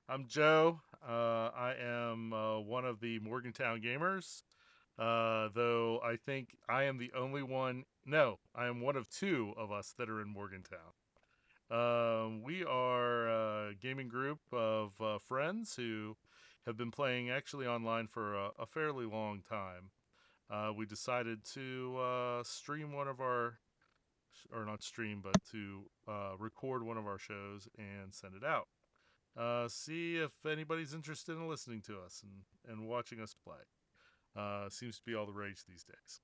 I'm Joe. I am one of the Morgantown gamers. Though I think I am the only one. No, I am one of two of us that are in Morgantown. We are a gaming group of friends who have been playing actually online for a fairly long time. We decided to stream one of our, or not stream, but to record one of our shows and send it out. See if anybody's interested in listening to us and watching us play. Seems to be all the rage these days.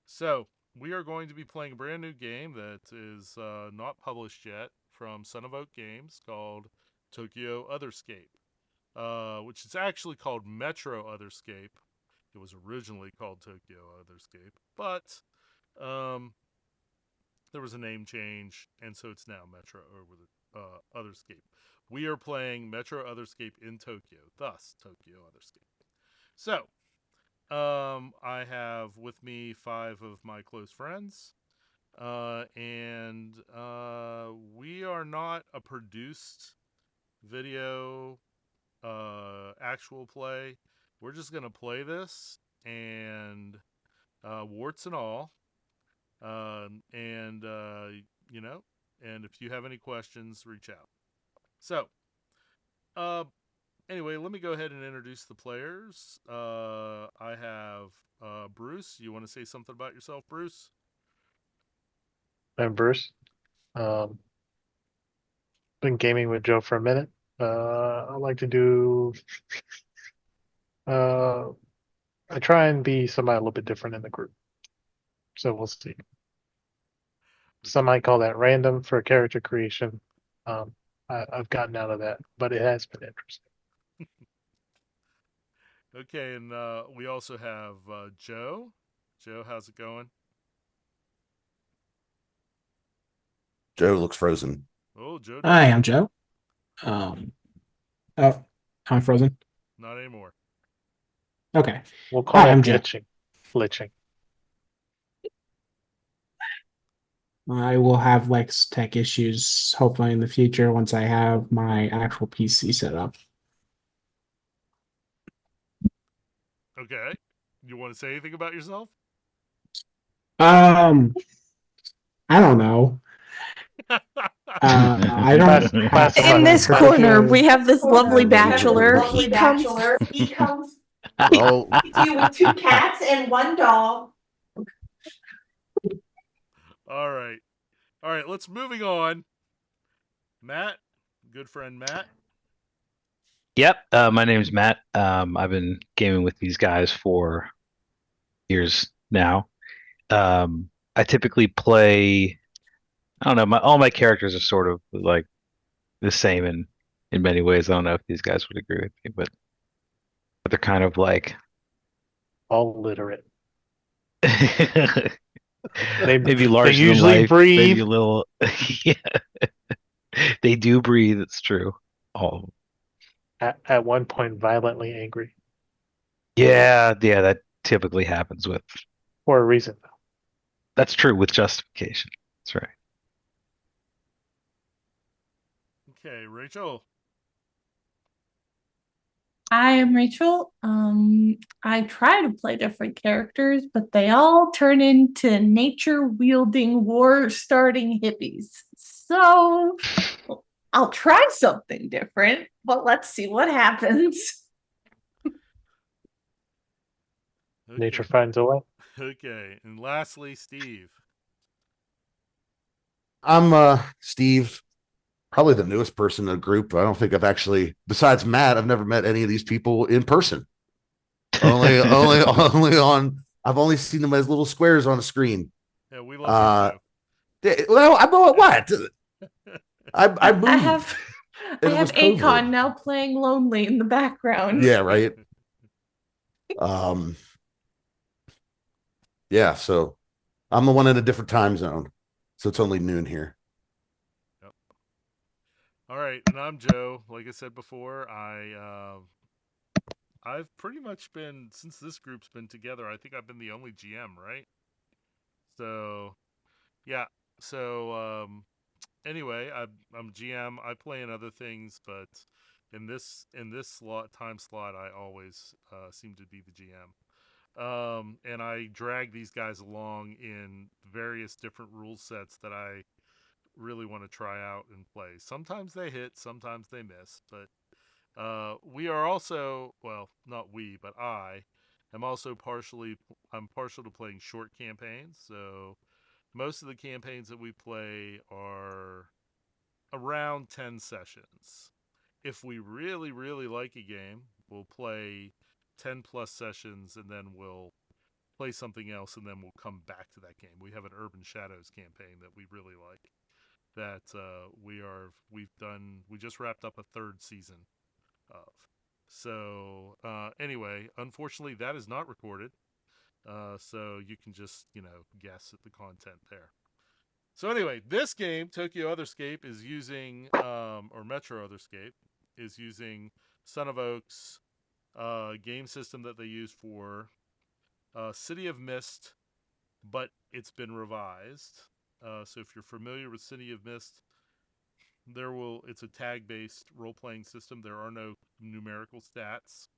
So, we are going to be playing a brand new game that is not published yet from Son of Oak Games called Tokyo Otherscape, which is actually called Metro Otherscape. It was originally called Tokyo Otherscape, but um, there was a name change, and so it's now Metro over the Otherscape. We are playing Metro Otherscape in Tokyo, thus Tokyo Otherscape. So, I have with me five of my close friends, and we are not a produced video actual play. We're just gonna play this and warts and all, and you know, and if you have any questions, reach out. So, uh, anyway, let me go ahead and introduce the players. I have Bruce. You want to say something about yourself, Bruce? I'm Bruce. Um, been gaming with Joe for a minute. I like to do. Uh, I try and be somebody a little bit different in the group. So we'll see. Some Okay. might call that random for character creation. I've gotten out of that, but it has been interesting. Okay, and we also have Joe. Joe, how's it going? Joe looks frozen. Oh, Joe Hi, does. I'm Joe. Um, oh, I'm frozen. Not anymore. Okay. We'll call Hi, I'm that Joe. glitching. I will have Lex tech issues hopefully in the future once I have my actual PC set up. Okay. You want to say anything about yourself? Um, I don't know. I don't Classify In that this have corner, professionally. we have this lovely bachelor. He comes. Oh, You with two cats and one dog. All right. All right, let's moving on. Matt, good friend Matt. Yep, my name's Matt. I've been gaming with these guys for years now. I typically play. I don't know. All my characters are sort of like the same in many ways. I don't know if these guys would agree with me, but they're kind of like All literate. They maybe they larger than usually life, maybe breathe a little. Yeah, they do breathe. It's true. All at one point violently angry yeah, that typically happens with. for a reason. That's true with justification. That's right. Okay, Rachel. I am Rachel. I try to play different characters, but they all turn into nature wielding, war starting hippies. So I'll try something different, but let's see what happens. Okay. Nature finds a way. Okay. And lastly, Steve. I'm Steve, probably the newest person in the group. I don't think I've actually, besides Matt, I've never met any of these people in person. Only on. I've only seen them as little squares on a screen. Yeah, we love you, Uh, Joe. well, I know what I I moved, have I and it have was Akon COVID. now playing lonely in the background. Yeah, right. Um, yeah. So I'm the one in a different time zone, so it's only noon here. Yep. All right, and I'm Joe. Like I said before, I've pretty much been since this group's been together. I think I've been the only GM, right? So yeah. So anyway, I'm GM. I play in other things, but in this time slot, I always seem to be the GM. And I drag these guys along in various different rule sets that I really want to try out and play. Sometimes they hit, sometimes they miss, but we are also, well, not we, but I am also I'm partial to playing short campaigns. So most of the campaigns that we play are around 10 sessions. If we really, really like a game, we'll play 10 plus sessions and then we'll play something else and then we'll come back to that game. We have an Urban Shadows campaign that we really like that we just wrapped up a third season of. So anyway, unfortunately, that is not recorded. So you can just guess at the content there. So anyway, this game, Tokyo Otherscape, is using or Metro Otherscape is using Son of Oak's game system that they use for City of Mist, but it's been revised. So if you're familiar with City of Mist, it's a tag-based role-playing system. There are no numerical stats,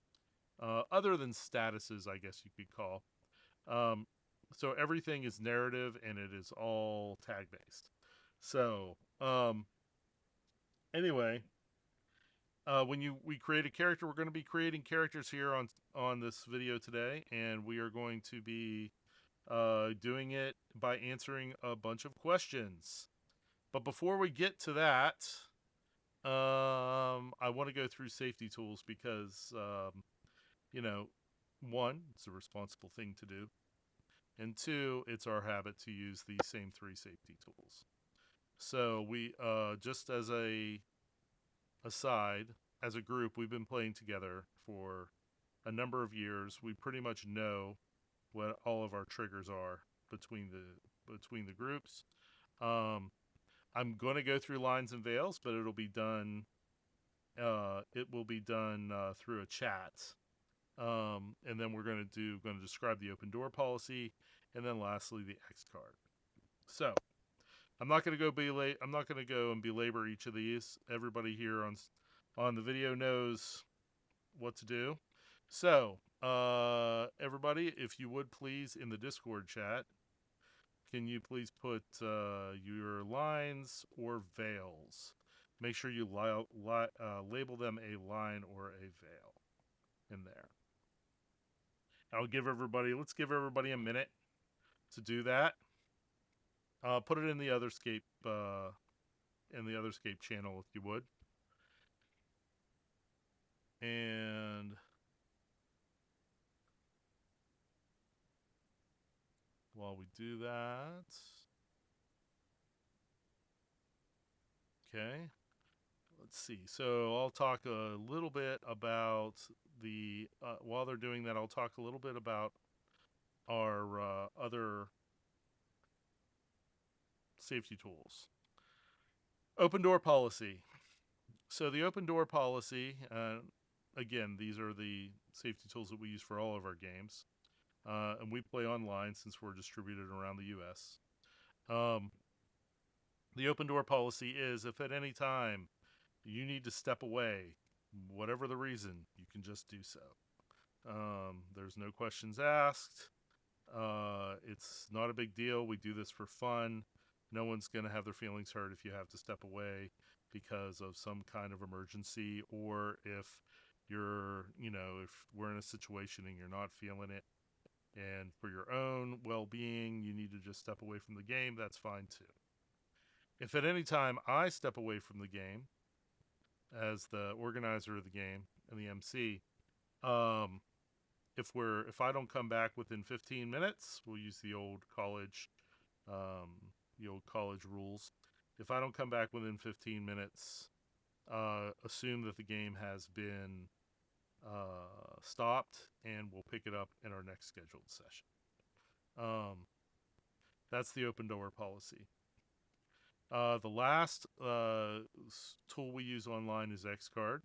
other than statuses, I guess you could call. So everything is narrative, and it is all tag-based. So anyway, when we create a character, we're going to be creating characters here on this video today, and we are going to be doing it by answering a bunch of questions. But before we get to that, I want to go through safety tools because, one, it's a responsible thing to do, and two, it's our habit to use the same 3 safety tools. So we, just as a aside, as a group, we've been playing together for a number of years. We pretty much know what all of our triggers are between the groups. Um, I'm going to go through lines and veils, but it will be done through a chat. And then we're going to describe the open door policy, and then lastly the X card. So I'm not going to go and belabor each of these. Everybody here on the video knows what to do. So everybody, if you would please, in the Discord chat, can you please put your lines or veils? Make sure you label them a line or a veil in there. Let's give everybody a minute to do that. Put it in the Otherscape channel if you would. And while we do that, okay. Let's see. So I'll talk a little bit about while they're doing that, I'll talk a little bit about our other safety tools. Open door policy. So the open door policy, again, these are the safety tools that we use for all of our games. And we play online since we're distributed around the U.S. The open door policy is if at any time you need to step away, whatever the reason, you can just do so. There's no questions asked. It's not a big deal. We do this for fun. No one's going to have their feelings hurt if you have to step away because of some kind of emergency, or if if we're in a situation and you're not feeling it, and for your own well-being, you need to just step away from the game, that's fine too. If at any time I step away from the game as the organizer of the game and the MC, if I don't come back within 15 minutes, we'll use the old college rules. If I don't come back within 15 minutes, assume that the game has been stopped, and we'll pick it up in our next scheduled session. That's the open door policy. The last tool we use online is X-Card.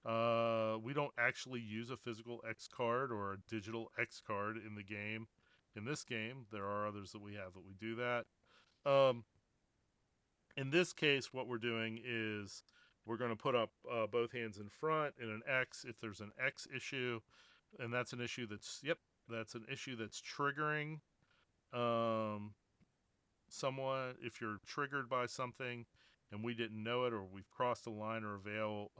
We don't actually use a physical X card or a digital X card in the game. In this game, there are others that we have that we do that. In this case, what we're doing is We're going to put up both hands in front in an X if there's an X issue, and that's an issue that's an issue that's triggering someone. If you're triggered by something and we didn't know it, or we've crossed a line or a veil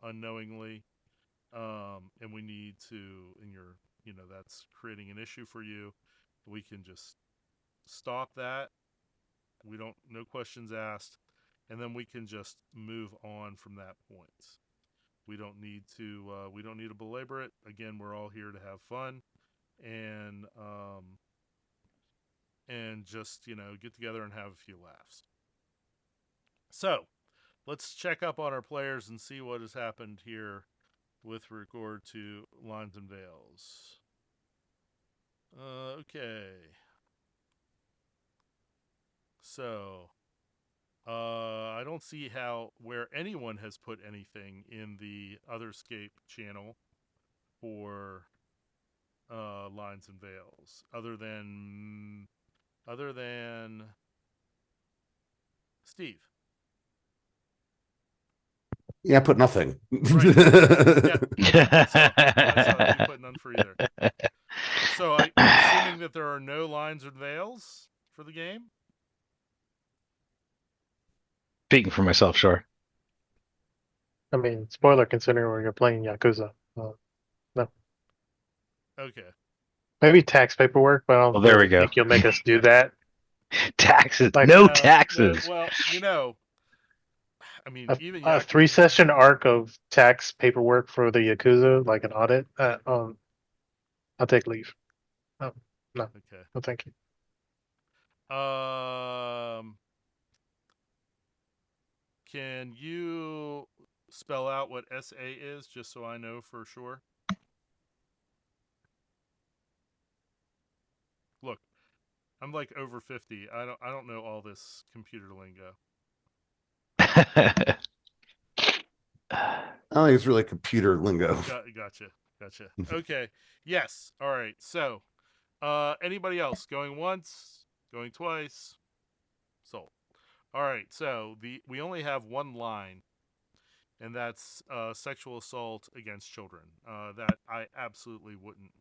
unknowingly, and we need to, and that's creating an issue for you, we can just stop that. We don't, no questions asked, and then we can just move on from that point. We don't need to belabor it. Again, we're all here to have fun and just get together and have a few laughs. So let's check up on our players and see what has happened here with regard to lines and veils. Okay. So I don't see where anyone has put anything in the Otherscape channel for lines and veils other than Steve. Yeah, I put nothing. Right. Yep. I saw you put none for either. So I'm assuming that there are no lines and veils for the game. Speaking for myself, sure. I mean, spoiler considering when you're playing Yakuza. No. Okay. Maybe tax paperwork, but I don't Well, there we really go. think you'll make us do that. Taxes. Like, No No, taxes. well, I mean, even A 3-session arc of tax paperwork for the Yakuza, like an audit. I'll take leave. No, Okay. no, thank you. Can you spell out what SA is, just so I know for sure? Look, I'm like over 50. I don't know all this computer lingo. I don't think it's really computer lingo. Gotcha. Okay. Yes. All right. So, anybody else going once, going twice? Sold. All right. So we only have one line, and that's sexual assault against children. That I absolutely wouldn't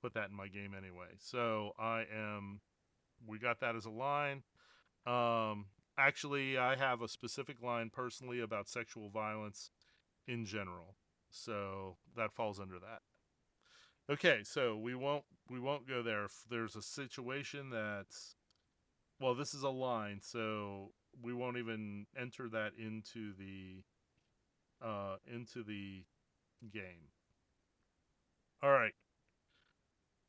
put that in my game anyway. So we got that as a line. Actually, I have a specific line personally about sexual violence in general. So that falls under that. Okay, so we won't go there. If there's a situation that's, well, this is a line, so we won't even enter that into the game. All right.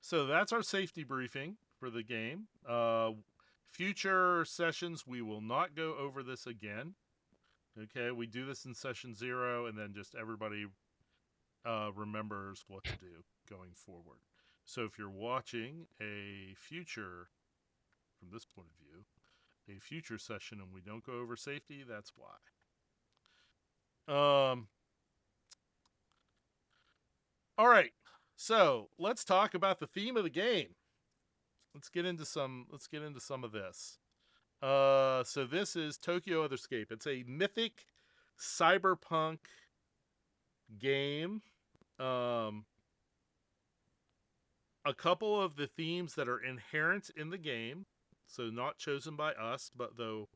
So that's our safety briefing for the game. Future sessions, we will not go over this again. Okay, we do this in session 0, and then just everybody remembers what to do going forward. So if you're watching a future, from this point of view, a future session and we don't go over safety, that's why. All right. So let's talk about the theme of the game. Let's get into some of this. So this is Tokyo Otherscape. It's a mythic cyberpunk game. A couple of the themes that are inherent in the game, so not chosen by us, but though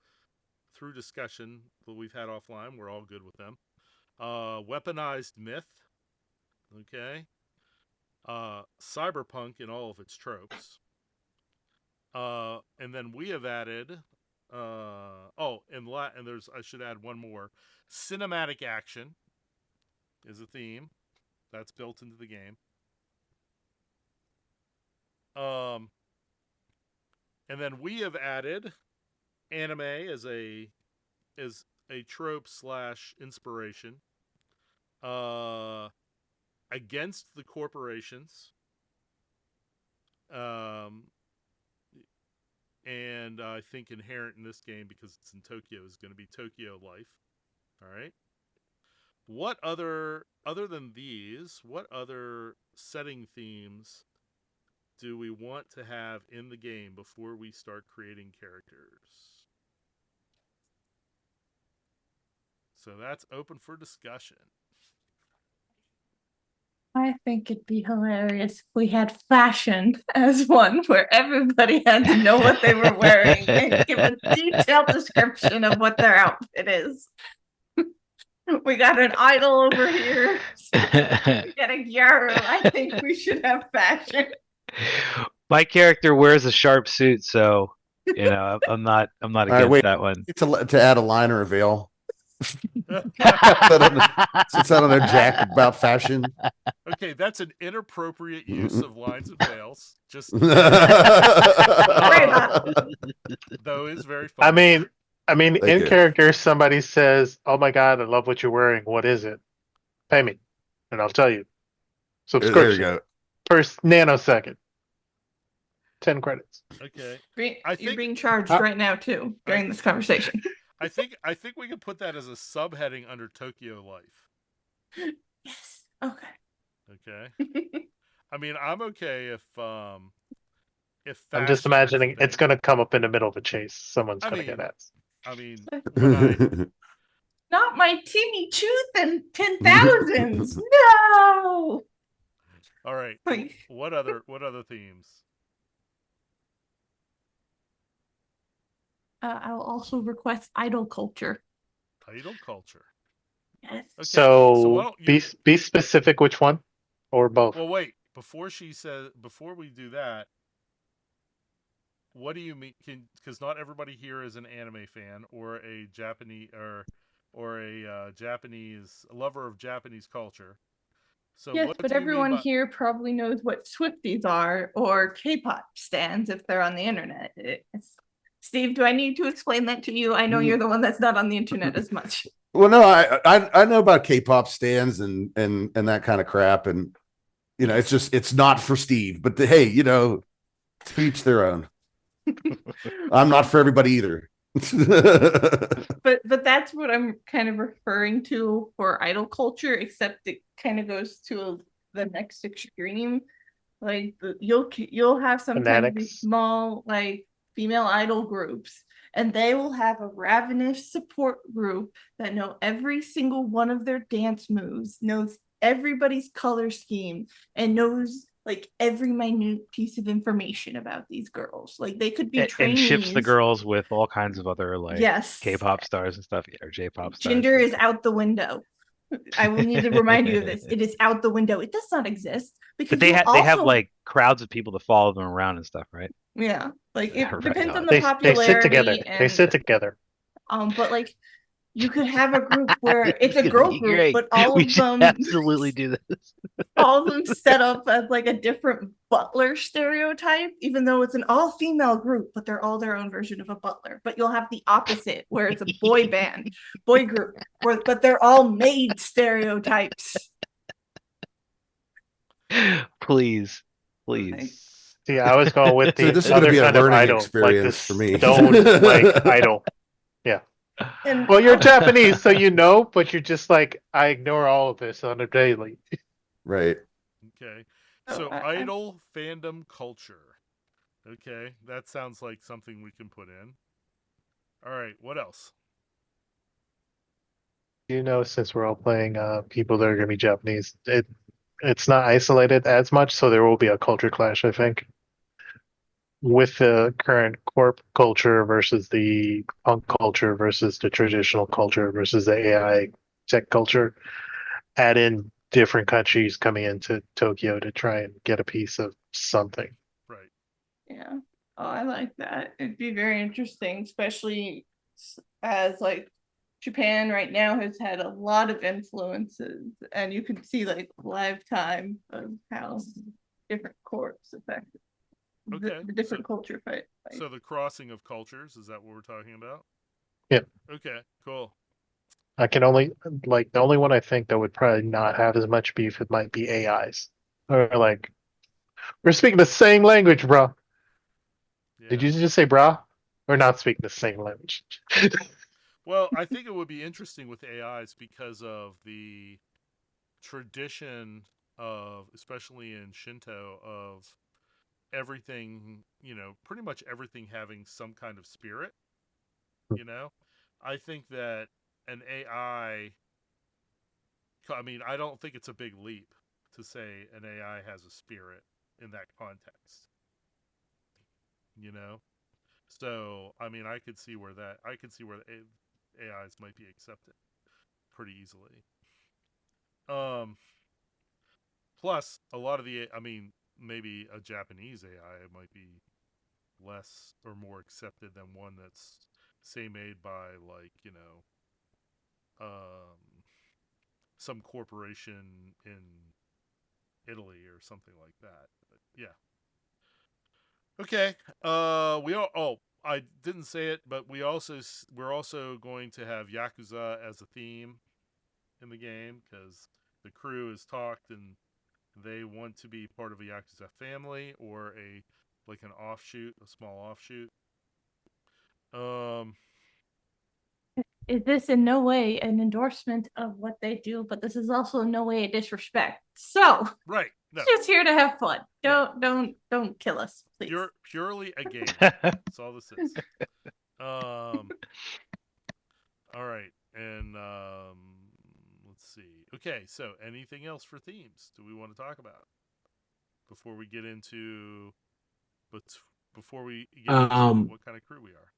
through discussion that we've had offline, we're all good with them. Weaponized myth, okay. Cyberpunk in all of its tropes. And then we have added, and there's, I should add one more. Cinematic action is a theme that's built into the game. And then we have added anime as a trope / inspiration. Against the corporations. And I think inherent in this game, because it's in Tokyo, is going to be Tokyo life. All right. What other than these, what other setting themes do we want to have in the game before we start creating characters? So that's open for discussion. I think it'd be hilarious if we had fashion as one, where everybody had to know what they were wearing and give a detailed description of what their outfit is. We got an idol over here. We got a gyro. I think we should have fashion. My character wears a sharp suit, so I'm not right, against wait. that one. To add a line or a veil. Sits out on their jack about fashion. Okay, that's an inappropriate use of lines and veils. Just Worry about though is very funny. I mean, Thank in you. character, somebody says, "Oh my God, I love what you're wearing. What is it? Pay me, and I'll tell you." There you Subscription go. per nanosecond. 10 credits. Okay. You're think- being charged right now too during this conversation. I think we can put that as a subheading under Tokyo Life. Yes. Okay. Okay. I mean, I'm okay if I'm just fashion is a imagining it's thing. going to come up in the middle of a chase. Someone's I going to mean- get ass. I mean, when Not my Timmy Truth and 10,000s. No. all right. Like- What other themes? I'll also request idol culture. Idol culture. Yes. Okay. why So don't you? be specific which one or both. Well, wait. Before we do that, what do you mean? Because not everybody here is an anime fan or a Japanese or a Japanese lover of Japanese culture. So Yes, what but do you mean everyone by- here probably knows what Swifties are or K-pop stands if they're on the internet. Steve, do I need to explain that to you? I know you're the one that's not on the internet as much. Well, no, I know about K-pop stands and that kind of crap, and it's not for Steve. But hey, to each their own. I'm not for everybody either. But that's what I'm kind of referring to for idol culture, except it kind of goes to the next extreme. Like you'll have sometimes these Fanatics. small like female idol groups, and they will have a ravenous support group that know every single one of their dance moves, knows everybody's color scheme, and knows like every minute piece of information about these girls. Like they could be And trainees. ships the girls with all kinds of other like Yes. K-pop stars and stuff, or J-pop stars. Gender is out the window. I will need to remind you of this. It is out the window. It does not exist because But they you have also- like crowds of people to follow them around and stuff, right? yeah, like it Right. depends on the They popularity. sit together. And, They sit together. but like you could have a group where it's a gonna girl be group, great. but all We of should them absolutely do this. all of them set up as like a different butler stereotype, even though it's an all-female group, but they're all their own version of a butler. But you'll have the opposite, where it's a boy band, boy group, but they're all maid stereotypes. Please. See, I was going with So the this is going to other be a kind of learning idol, like experience this for me. stone like idol. And Well, you're Japanese, so you know, but you're just like, I ignore all of this on a daily. Right. Okay. Oh, So I- idol fandom culture. Okay, that sounds like something we can put in. All right, what else? Since we're all playing people that are going to be Japanese, it's not isolated as much, so there will be a culture clash, I think, with the current corp culture versus the punk culture versus the traditional culture versus the AI tech culture. Add in different countries coming into Tokyo to try and get a piece of something. Right. yeah. Oh, I like that. It'd be very interesting, especially as like Japan right now has had a lot of influences, and you can see like lifetime of how different corps affect Okay, the different so- culture fight. So the crossing of cultures, is that what we're talking about? Yeah. Okay, cool. I can only the only one I think that would probably not have as much beef, it might be AIs. Or like, we're speaking the same language, bro. Yeah. Did you just say bra? We're not speaking the same language. Well, I think it would be interesting with AIs because of the tradition of, especially in Shinto, of everything, pretty much everything having some kind of spirit. I think that an AI. I mean, I don't think it's a big leap to say an AI has a spirit in that context. You know, so I mean, I could see where the AIs might be accepted pretty easily. Um, Plus, a lot of I mean, maybe a Japanese AI might be less or more accepted than one that's say made by like um, some corporation in Italy or something like that. But yeah. Okay. We all. Oh, I didn't say it, but we're also going to have Yakuza as a theme in the game because the crew has talked and they want to be part of a Yakuza family or a like an offshoot, a small offshoot. Um, Is this in no way an endorsement of what they do, but this is also in no way a disrespect. So right. No. just here to have fun. Yeah. Don't kill us, please. Purely a game. That's all this is. All right. And let's see. Okay, so anything else for themes do we want to talk about before we get into but before we get into Um, what kind of crew we are?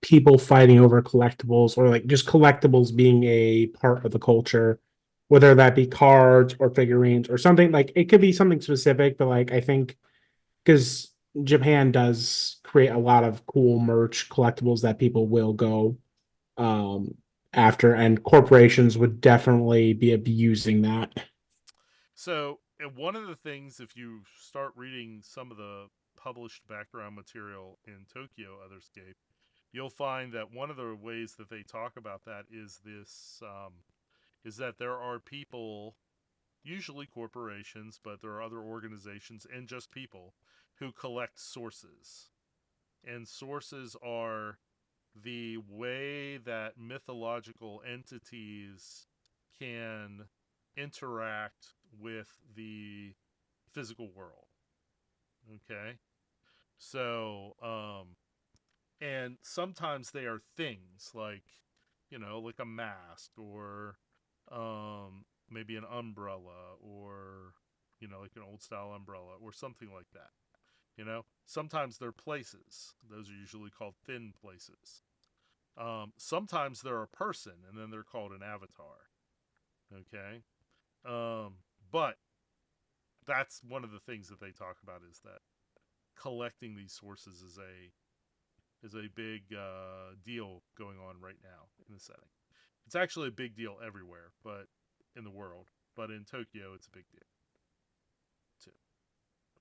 people fighting over collectibles or like just collectibles being a part of the culture, whether that be cards or figurines or something like it could be something specific, but like I think because Japan does create a lot of cool merch collectibles that people will go um after, and corporations would definitely be abusing that. So, one of the things, if you start reading some of the published background material in Tokyo Otherscape, you'll find that one of the ways that they talk about that is is that there are people, usually corporations, but there are other organizations and just people who collect sources. And sources are the way that mythological entities can interact with the physical world. Okay. So, and sometimes they are things like, like a mask or maybe an umbrella or, like an old style umbrella or something like that. Sometimes they're places. Those are usually called thin places. Sometimes they're a person and then they're called an avatar. Okay. Um, but that's one of the things that they talk about is that collecting these sources is a big deal going on right now in the setting. It's actually a big deal everywhere, but in the world, but in Tokyo, it's a big deal too.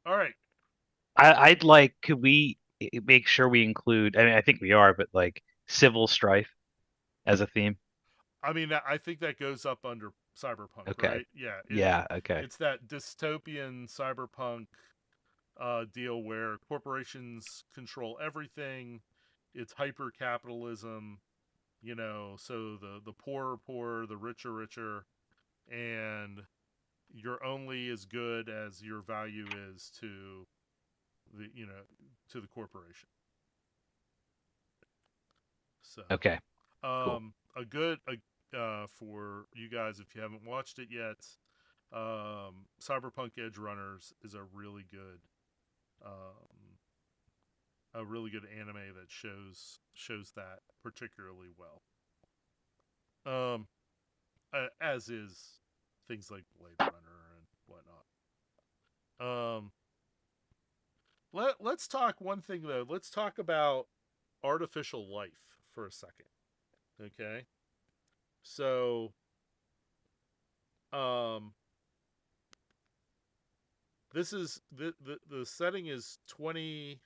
All right. I'd like, could we make sure we include, I mean, I think we are, but like civil strife as a theme? I mean, I think that goes up under cyberpunk, Okay. right? Yeah. Yeah, okay. It's that dystopian cyberpunk deal where corporations control everything. It's hyper capitalism, so the poor are poorer, the rich are richer, and you're only as good as your value is to the to the corporation. So, Okay. Cool. a good for you guys if you haven't watched it yet, Cyberpunk Edge Runners is um, a really good anime that shows that particularly well. Um, as is things like Blade Runner and whatnot. Um, let's talk one thing though. Let's talk about artificial life for a second. Okay, so um, this is the setting is 20.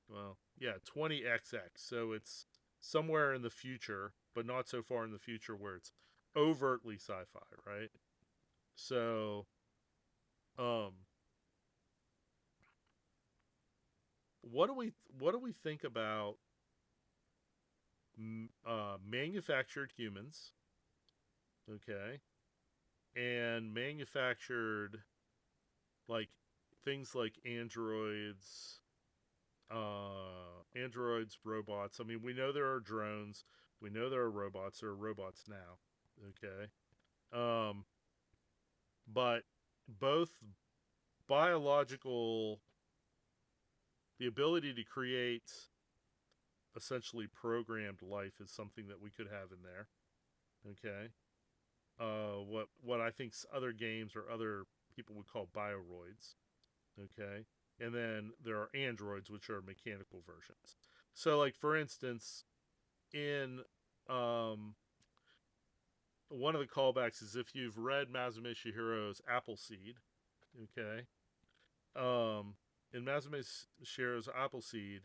Well, yeah, 20XX. So it's somewhere in the future, but not so far in the future where it's overtly sci-fi, right? So, um, what do we think about manufactured humans? Okay, and manufactured like things like androids, robots. I mean, we know there are drones. We know there are robots. There are robots now. Okay. Um, but both biological, the ability to create essentially programmed life is something that we could have in there. Okay. What I think other games or other people would call bioroids. Okay. And then there are androids, which are mechanical versions. So, like for instance, in one of the callbacks is if you've read Mazume Shihiro's Appleseed, okay, in Mazume Shihiro's Appleseed,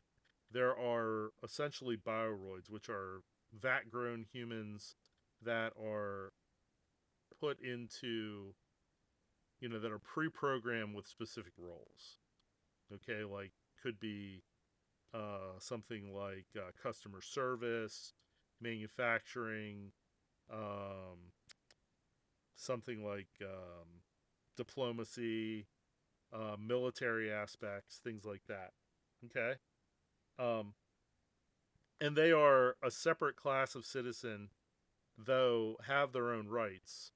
there are essentially bioroids, which are vat-grown humans that are put into, that are pre-programmed with specific roles. Okay, like could be something like customer service, manufacturing, um, something like diplomacy, military aspects, things like that. Okay, um, and they are a separate class of citizen, though have their own rights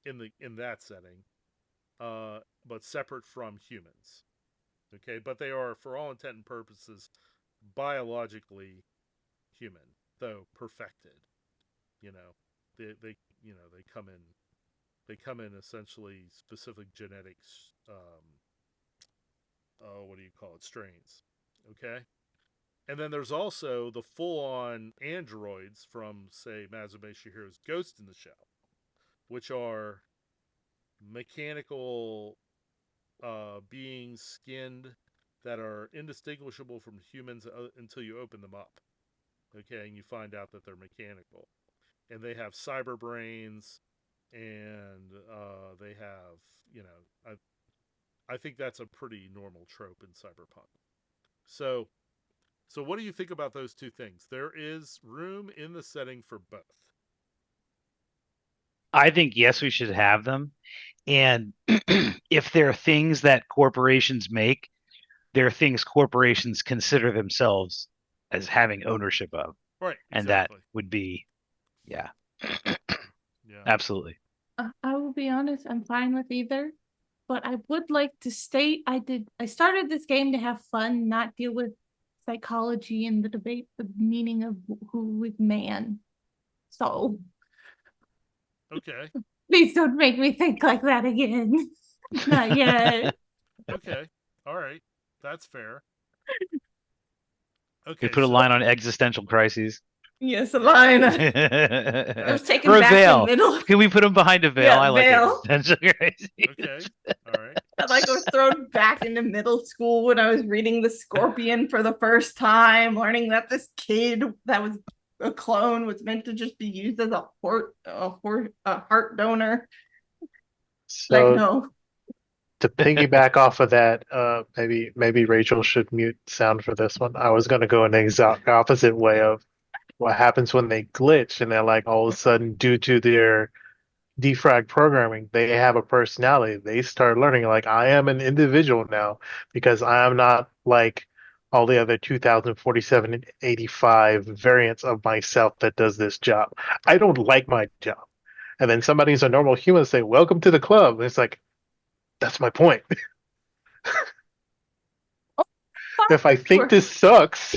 in that setting, but separate from humans. Okay, but they are, for all intent and purposes, biologically human, though perfected. You know, they they come in essentially specific genetics. What do you call it? Strains. Okay, and then there's also the full-on androids from, say, Mazume Shihiro's Ghost in the Shell, which are mechanical beings skinned that are indistinguishable from humans until you open them up. Okay, and you find out that they're mechanical, and they have cyber brains, and they have, I think that's a pretty normal trope in cyberpunk. So, what do you think about those two things? There is room in the setting for both. I think yes, we should have them. And if there are things that corporations make, there are things corporations consider themselves as having ownership of. Right, And that exactly. would be, yeah, Yeah. absolutely. I will be honest, I'm fine with either. But I would like to state I started this game to have fun, not deal with psychology and the debate, the meaning of who is man. So Okay. please don't make me think like that again. Not yet. Okay. All right. That's fair. We Okay, put a so line on existential crises. Yes, a line. I was taken Or a back to veil. middle. Can we put them behind a veil? Yeah, I like veil. existential crises. okay. All right. I like was thrown back into middle school when I was reading The Scorpion for the first time, learning that this kid that was a clone was meant to just be used as a heart donor. Like, So no. to piggyback off of that, maybe Rachel should mute sound for this one. I was gonna go in the exact opposite way of what happens when they glitch and they're like all of a sudden, due to their defrag programming, they have a personality. They start learning like I am an individual now because I am not like all the other 2047 and 85 variants of myself that does this job. I don't like my job. And then somebody's a normal human say, "Welcome to the club." And it's like, that's my point. If I think this sucks,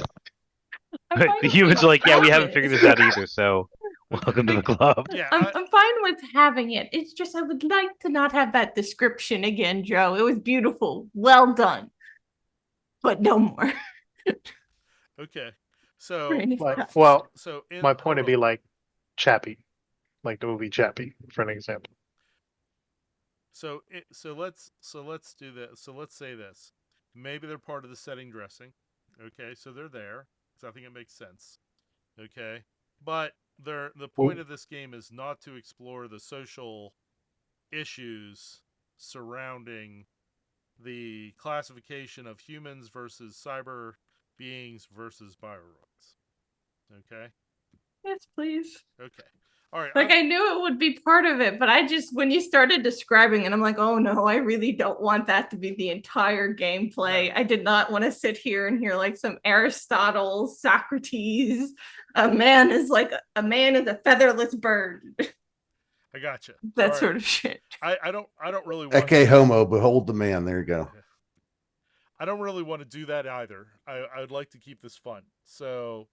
The humans are like, yeah, we haven't figured this out either. So welcome to the club. Yeah. I'm fine with having it. It's just I would like to not have that description again, Joe. It was beautiful. Well done. But no more. Okay. So, well, so in my point would be like Chappie, like the movie Chappie, for an example. So let's do this. So let's say this. Maybe they're part of the setting dressing. Okay, so they're there. So I think it makes sense. Okay, but the point of this game is not to explore the social issues surrounding the classification of humans versus cyber beings versus bioroids. Okay. Yes, please. Okay. All right. Like I knew it would be part of it, but I just when you started describing it, I'm like, oh no, I really don't want that to be the entire gameplay. No. I did not want to sit here and hear like some Aristotle, Socrates. A man is a featherless bird. I gotcha. That All right. sort of shit. I don't really want Ecce homo, behold the man. There you go. I don't really want to do that either. I'd like to keep this fun. So,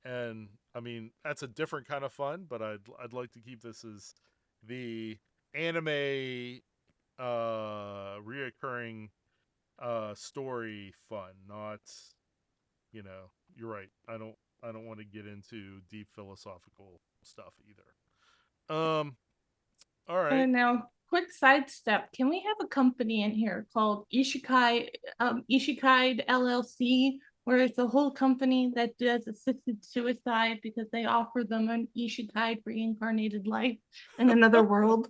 and I mean that's a different kind of fun, but I'd like to keep this as the anime reoccurring story fun, not you're right. I don't want to get into deep philosophical stuff either. All right. And now, quick sidestep. Can we have a company in here called Ishikai LLC, where it's a whole company that does assisted suicide because they offer them an Ishikai reincarnated life in another world?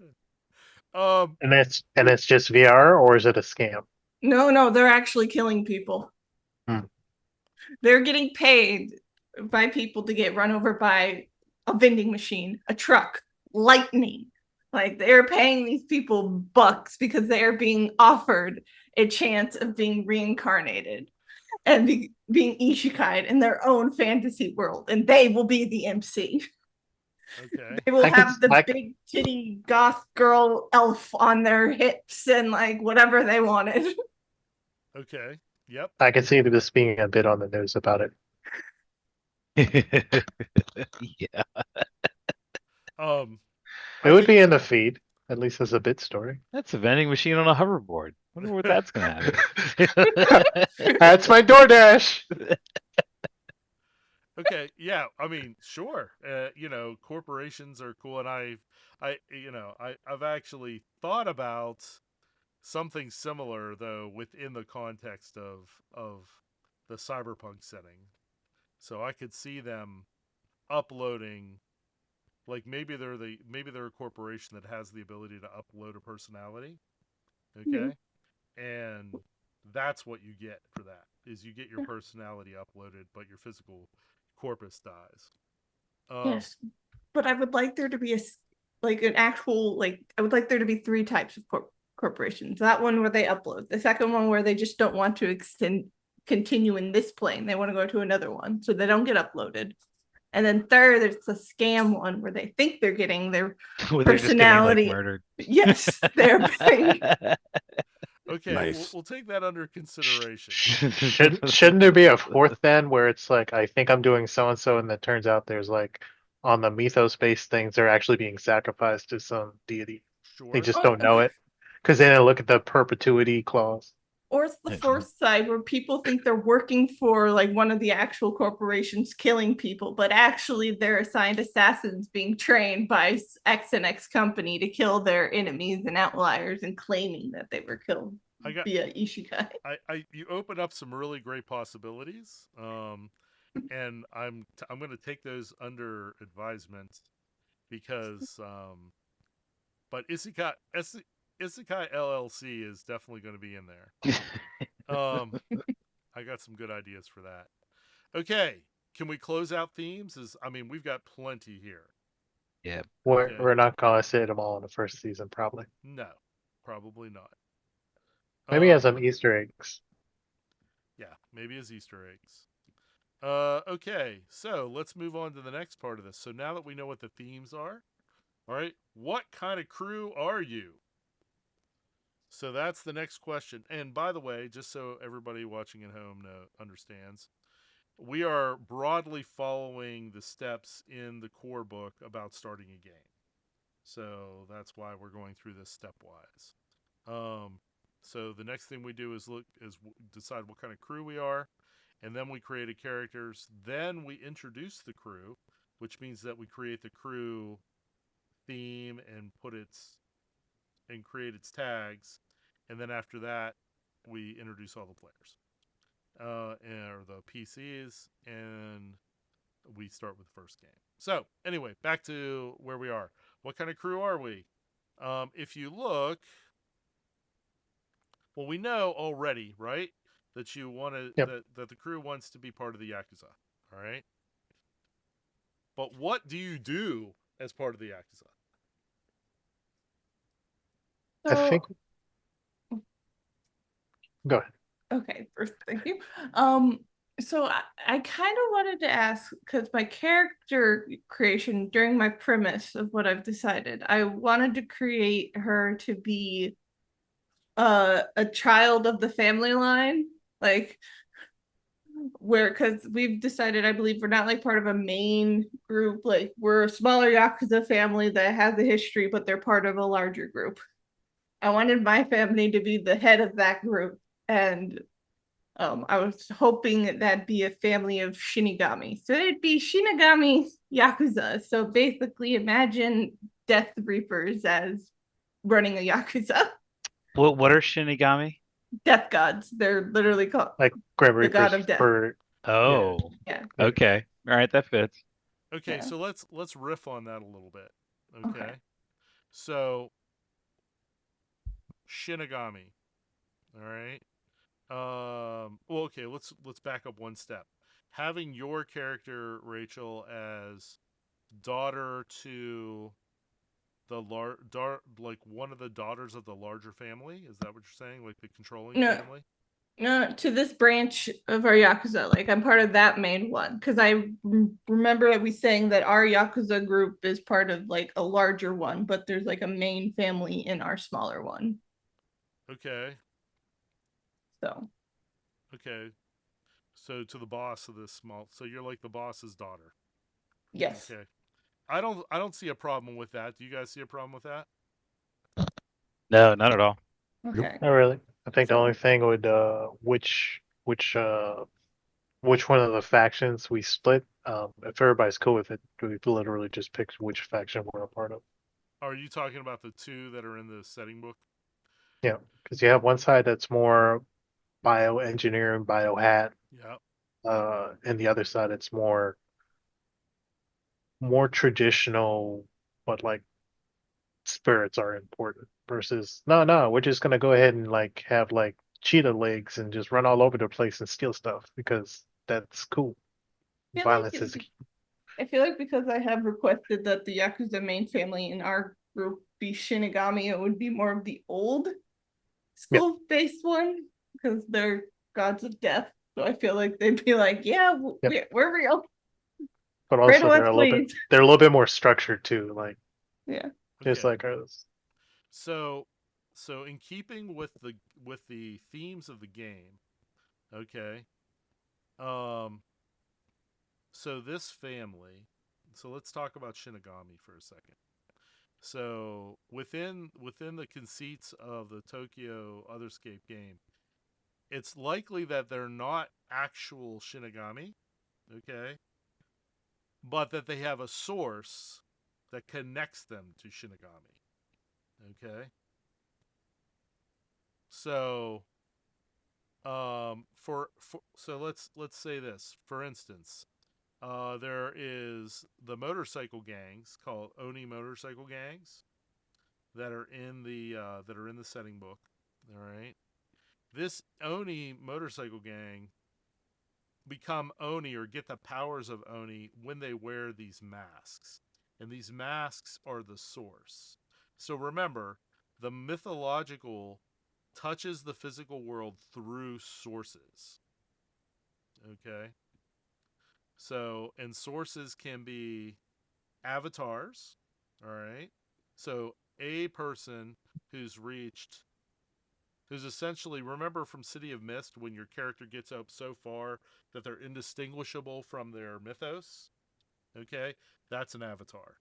And it's just VR, or is it a scam? No, they're actually killing people. Hmm. They're getting paid by people to get run over by a vending machine, a truck, lightning. Like they're paying these people bucks because they are being offered a chance of being reincarnated and being isekai in their own fantasy world, and they will be the MC. Okay. They will I could- have the I- big titty goth girl elf on their hips and like whatever they wanted. Okay. Yep. I can see this being a bit on the nose about it. Yeah. It would be in the feed, at least as a bit story. That's a vending machine on a hoverboard. Wonder what that's gonna happen. That's my DoorDash. Okay. Yeah. I mean, sure. Corporations are cool, and I've actually thought about something similar though within the context of the cyberpunk setting. So I could see them uploading, like maybe they're a corporation that has the ability to upload a personality. Okay. And that's what you get for that is you get your personality uploaded, but your physical corpus dies. Yes, but I would like there to be I would like there to be three types of corporations. That one where they upload. The second one where they just don't want to continue in this plane. They want to go to another one, so they don't get uploaded. And then third, it's a scam one where they think they're getting their Where they're just getting, personality. like, murdered. Yes, they're paying. Okay, Nice. we'll take that under consideration. Shouldn't there be a fourth then where it's like I think I'm doing so and so, and it turns out there's like on the mythos based things they're actually being sacrificed to some deity. Sure. They just don't know it because then look at the perpetuity clause. Or it's the fourth side where people think they're working for like one of the actual corporations killing people, but actually they're assigned assassins being trained by X and X company to kill their enemies and outliers and claiming that they were killed via Ishikai. You open up some really great possibilities. And I'm going to take those under advisement because but Isekai LLC is definitely going to be in there. I got some good ideas for that. Okay, can we close out themes? We've got plenty here. Yeah. We're not gonna say them all in the first season, probably. No, probably not. Maybe as some Easter eggs. Yeah, maybe as Easter eggs. Okay, so let's move on to the next part of this. So now that we know what the themes are, all right, what kind of crew are you? So that's the next question. And by the way, just so everybody watching at home understands, we are broadly following the steps in the core book about starting a game. So that's why we're going through this stepwise. So the next thing we do is decide what kind of crew we are, and then we create a characters. Then we introduce the crew, which means that we create the crew theme and create its tags, and then after that we introduce all the players or the PCs, and we start with the first game. So anyway, back to where we are. What kind of crew are we? If you look, well, we know already, right, that you want to that the crew wants to be part of the Yakuza. All right, but what do you do as part of the Yakuza. I think. So Go ahead. okay, first, thank you. So I kind of wanted to ask because my character creation during my premise of what I've decided, I wanted to create her to be a child of the family line, like where because we've decided, I believe, we're not like part of a main group, like we're a smaller Yakuza family that has a history, but they're part of a larger group. I wanted my family to be the head of that group, and I was hoping that that'd be a family of Shinigami. So it'd be Shinigami Yakuza. So basically, imagine Death Reapers as running a Yakuza. What are Shinigami? Death gods. They're literally called Like Grim the god Reapers of death. for Oh, Yeah. okay. All right, that fits. Okay, Yeah. so let's riff on that a little bit. Okay. Okay. So Shinigami. All right. Well, okay, let's back up one step. Having your character, Rachel, as daughter to the like one of the daughters of the larger family, is that what you're saying? Like the controlling No, family? no, to this branch of our Yakuza. Like I'm part of that main one. Because I remember we saying that our Yakuza group is part of like a larger one, but there's like a main family in our smaller one. Okay. So Okay. So to the boss of this small, so you're like the boss's daughter. yes. Okay. I don't see a problem with that. Do you guys see a problem with that? No, not at all. Okay. not really. I think the So- only thing would which one of the factions we split. If everybody's cool with it, we literally just pick which faction we're a part of. Are you talking about the two that are in the setting book? Yeah, because you have one side that's more bioengineering, biohat, Yeah. and the other side it's more traditional, but like spirits are important versus no, we're just gonna go ahead and like have like cheetah legs and just run all over the place and steal stuff because that's cool. I feel like Violence is the key. I feel like because I have requested that the Yakuza main family in our group be Shinigami, it would be more of the old Yeah. school based one because they're gods of death. So I feel like they'd be like, yeah, Yep. we're real. But Pray to also us, please. they're a little bit more structured too, like Yeah. just Okay. like us. So in keeping with the themes of the game, okay. Um so this family, so let's talk about Shinigami for a second. So within the conceits of the Tokyo Otherscape game, it's likely that they're not actual Shinigami, okay? But that they have a source that connects them to Shinigami. Okay? So for so let's say this. For instance, there is the motorcycle gangs called Oni motorcycle gangs that are in the setting book. All right. This Oni motorcycle gang become Oni or get the powers of Oni when they wear these masks. And these masks are the source. So remember, the mythological touches the physical world through sources. Okay? So, and sources can be avatars. All right? So, a person who's reached who's essentially, remember from City of Mist when your character gets up so far that they're indistinguishable from their mythos? Okay, that's an avatar,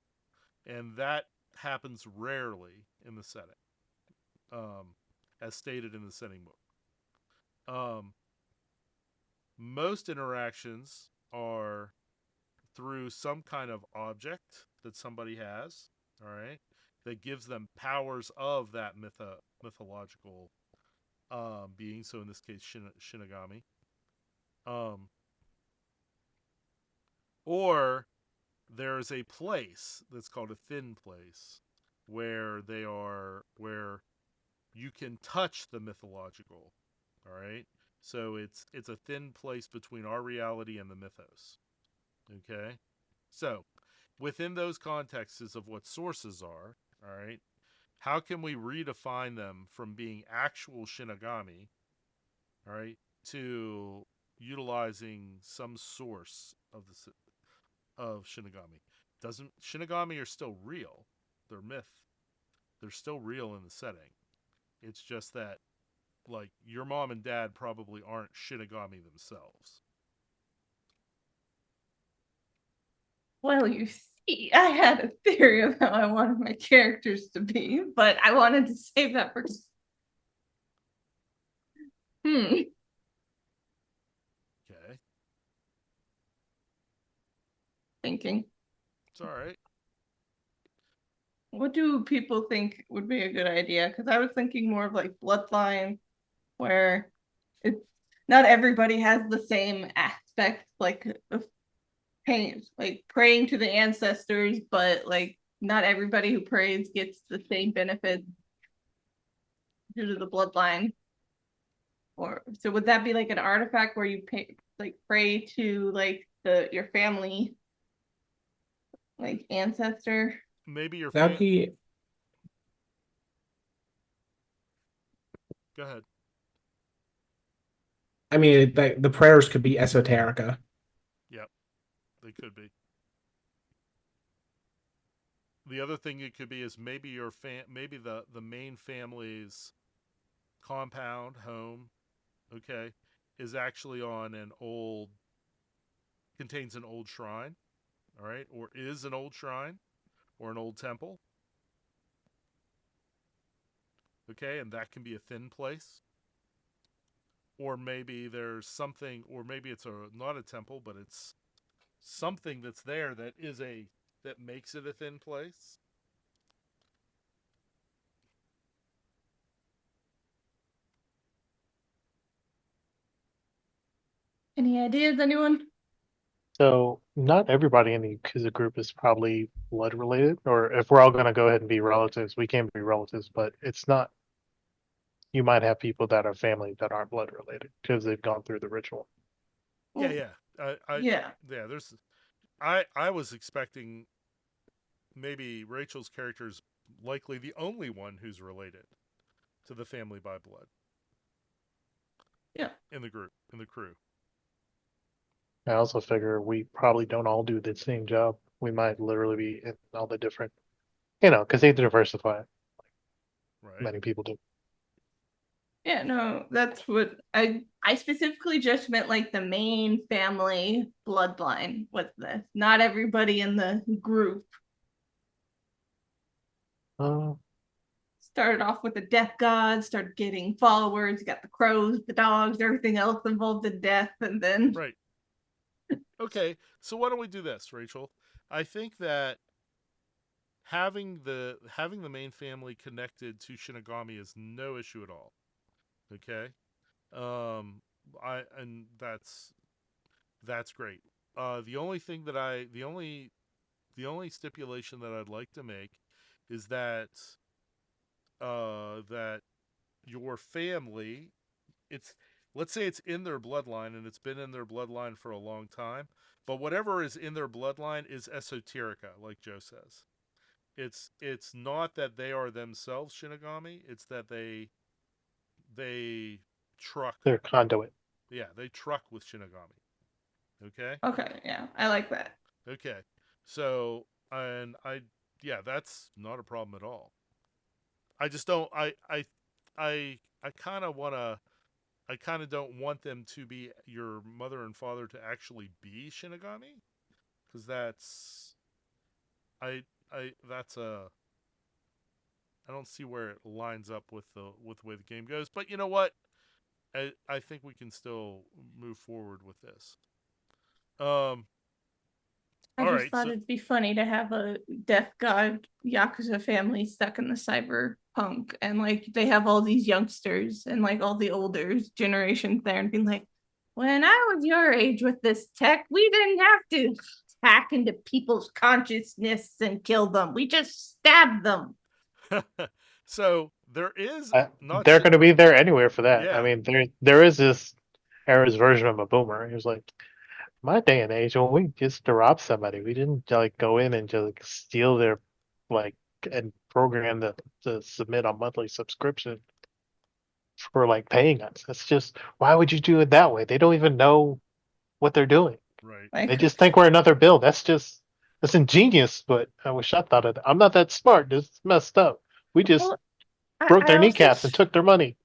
and that happens rarely in the setting, um, as stated in the setting book. Most interactions are through some kind of object that somebody has, all right, that gives them powers of that mythological being. So in this case, Shinigami. Um, or there's a place that's called a thin place where you can touch the mythological. All right. So it's a thin place between our reality and the mythos. Okay. So within those contexts of what sources are, all right, how can we redefine them from being actual Shinigami, all right, to utilizing some source of of Shinigami? Doesn't Shinigami are still real? They're myth. They're still real in the setting. It's just that like your mom and dad probably aren't Shinigami themselves. Well, you see, I had a theory of how I wanted my characters to be, but I wanted to save that for. Hmm. Okay, Thinking. it's all right. What do people think would be a good idea? Because I was thinking more of like Bloodline, where it's not everybody has the same aspect, like of pain, like praying to the ancestors, but like not everybody who prays gets the same benefit due to the bloodline. Or so would that be like an artifact where you pay, like pray to like your family, like ancestor? Maybe your That'd fan. be Go ahead. I mean, the prayers could be esoterica. Yep, they could be. The other thing it could be is maybe maybe the main family's compound home, okay, is actually on an old contains an old shrine, all right, or is an old shrine or an old temple, okay, and that can be a thin place. Or maybe there's something, or maybe it's not a temple, but it's something that's there that makes it a thin place. Any ideas, anyone? So not everybody in the Yakuza group is probably blood related, or if we're all going to go ahead and be relatives, we can be relatives, but it's not. You might have people that are family that aren't blood related because they've gone through the ritual. Yeah, yeah. Yeah. Yeah. I was expecting maybe Rachel's character is likely the only one who's related to the family by blood Yeah. in the group, in the crew. I also figure we probably don't all do the same job. We might literally be in all the different, because they diversify. Right. Many people do. Yeah, no, that's what I specifically just meant like the main family bloodline with this. Not everybody in the group Uh, started off with the death god, started getting followers, you got the crows, the dogs, everything else involved in death, and then Right. Okay. So why don't we do this, Rachel? I think that having the main family connected to Shinigami is no issue at all. Okay. Um, I and that's great. The only thing that the only stipulation that I'd like to make is that your family, it's let's say it's in their bloodline and it's been in their bloodline for a long time, but whatever is in their bloodline is esoterica, like Joe says. It's not that they are themselves Shinigami, it's that they truck, they're conduit. yeah, they truck with Shinigami. Okay? okay, yeah, I like that. Okay. So, and yeah, that's not a problem at all. I just don't, I kind of want to, I kind of don't want them to be your mother and father to actually be Shinigami. Because that's I don't see where it lines up with the way the game goes. But you know what? I think we can still move forward with this. Um, I all just right. thought So it'd be funny to have a death god Yakuza family stuck in the cyberpunk and like they have all these youngsters and like all the older generations there and being like, when I was your age with this tech, we didn't have to hack into people's consciousness and kill them. We just stabbed them. so there is not They're going to be there anywhere for that. I yeah. mean, there is this era's version of a boomer. He was like, My day and age, when we just to rob somebody, we didn't like go in and just like, steal their like and program them to submit a monthly subscription for like paying us. It's just why would you do it that way? They don't even know what they're doing. Right. They Like, just think we're another bill. That's ingenious, but I wish I thought of it. I'm not that smart. This is messed up. We just well, I, broke I their also kneecaps and took their money.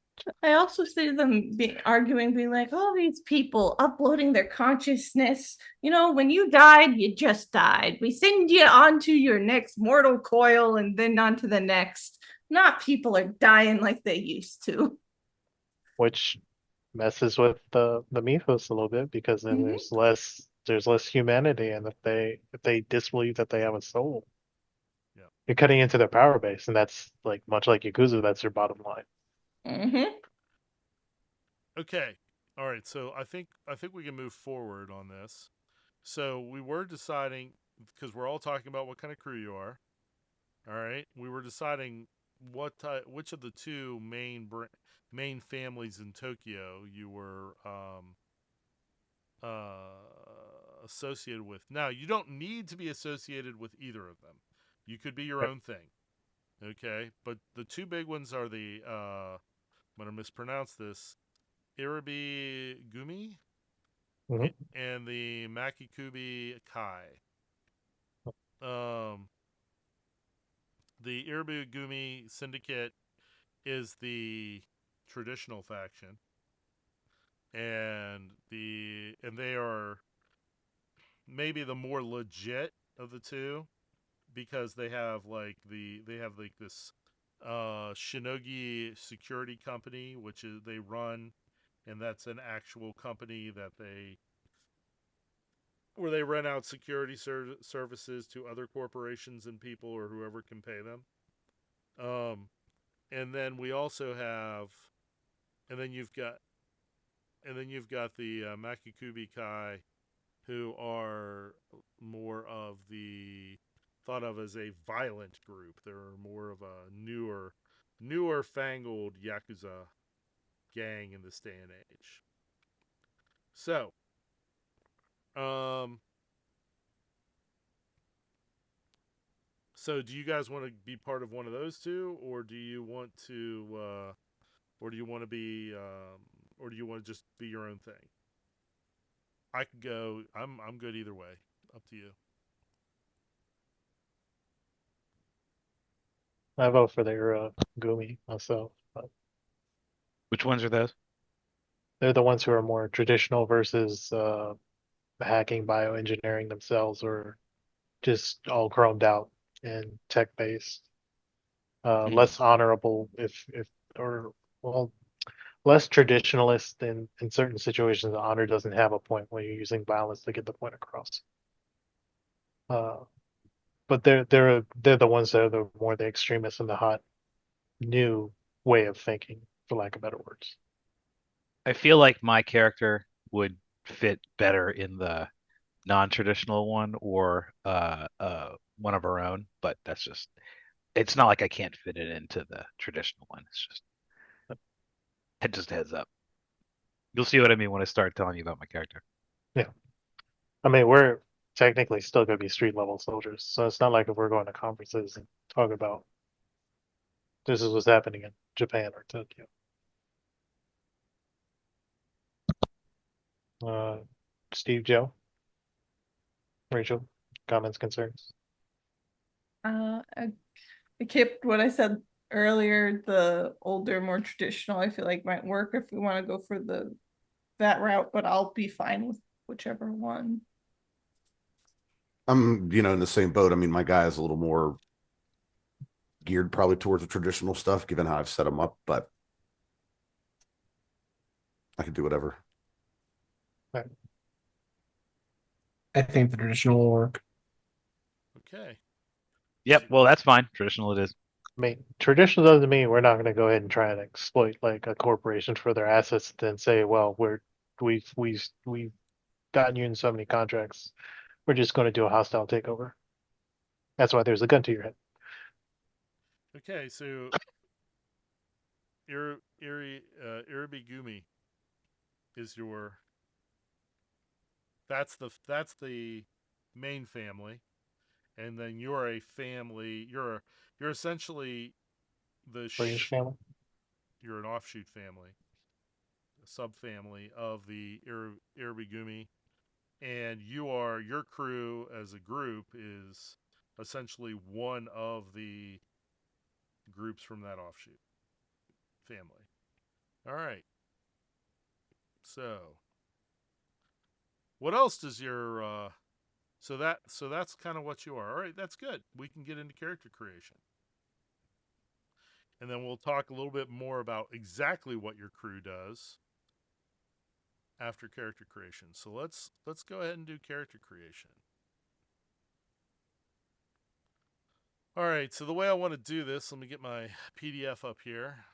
I also see them arguing, being like, "Oh, these people uploading their consciousness. You know, when you died, you just died. We send you onto your next mortal coil and then onto the next. Not people are dying like they used to." Which messes with the mythos a little bit because then Mhm. there's less humanity, and if they disbelieve that they have a soul, Yeah. you're cutting into their power base, and that's like much like Yakuza, that's their bottom line. Mhm. Okay. All right. So I think we can move forward on this. So we were deciding because we're all talking about what kind of crew you are. All right. We were deciding which of the two main families in Tokyo you were associated with. Now you don't need to be associated with either of them. You could be your Right. own thing. Okay. But the two big ones are the I'm gonna mispronounce this Irabi Gumi Mhm. and the Makikubi Kai. Um, the Irabugumi Syndicate is the traditional faction, and they are maybe the more legit of the two because they have like this Shinogi security company which is they run, and that's an actual company that they where they rent out security services to other corporations and people or whoever can pay them. Um, and then we also have, and then you've got, and then you've got the Makikubi Kai, who are more of the thought of as a violent group. They're more of a newer fangled yakuza gang in this day and age. So, um, so do you guys want to be part of one of those two, or do you want to, or do you want to be, or do you want to just be your own thing? I could go. I'm good either way. Up to you. I vote for their Gumi myself. But Which ones are those? they're the ones who are more traditional versus hacking, bioengineering themselves, or just all chromed out and tech based. Hmm. Less honorable if or well less traditionalist in certain situations. Honor doesn't have a point when you're using violence to get the point across. Uh, but they're the ones that are the extremists and the hot new way of thinking, for lack of better words. I feel like my character would fit better in the non-traditional one or one of our own, but that's just it's not like I can't fit it into the traditional one. It's just a heads up. You'll see what I mean when I start telling you about my character. Yeah, I mean we're technically still gonna be street level soldiers, so it's not like if we're going to conferences and talk about this is what's happening in Japan or Tokyo. Uh, Steve, Joe, Rachel, comments, concerns. I kept what I said earlier. The older, more traditional, I feel like might work if we want to go for the that route, but I'll be fine with whichever one. I'm, in the same boat. I mean, my guy is a little more geared probably towards the traditional stuff, given how I've set him up, but I can do whatever. I think the traditional will work. Okay. Yep, well that's fine. Traditional it is. I mean, traditional doesn't mean we're not going to go ahead and try and exploit like a corporation for their assets, then say, well, we've gotten you in so many contracts, we're just going to do a hostile takeover. That's why there's a gun to your head. Okay. So Iribigumi is your that's the main family, and then you're a family. You're essentially the Range family. you're an offshoot family, a subfamily of the Iribigumi, and your crew as a group is essentially one of the groups from that offshoot family. All right. So, what else does your so that's kind of what you are. All right, that's good. We can get into character creation. And then we'll talk a little bit more about exactly what your crew does after character creation. So let's go ahead and do character creation. All right, so the way I want to do this, let me get my PDF up here.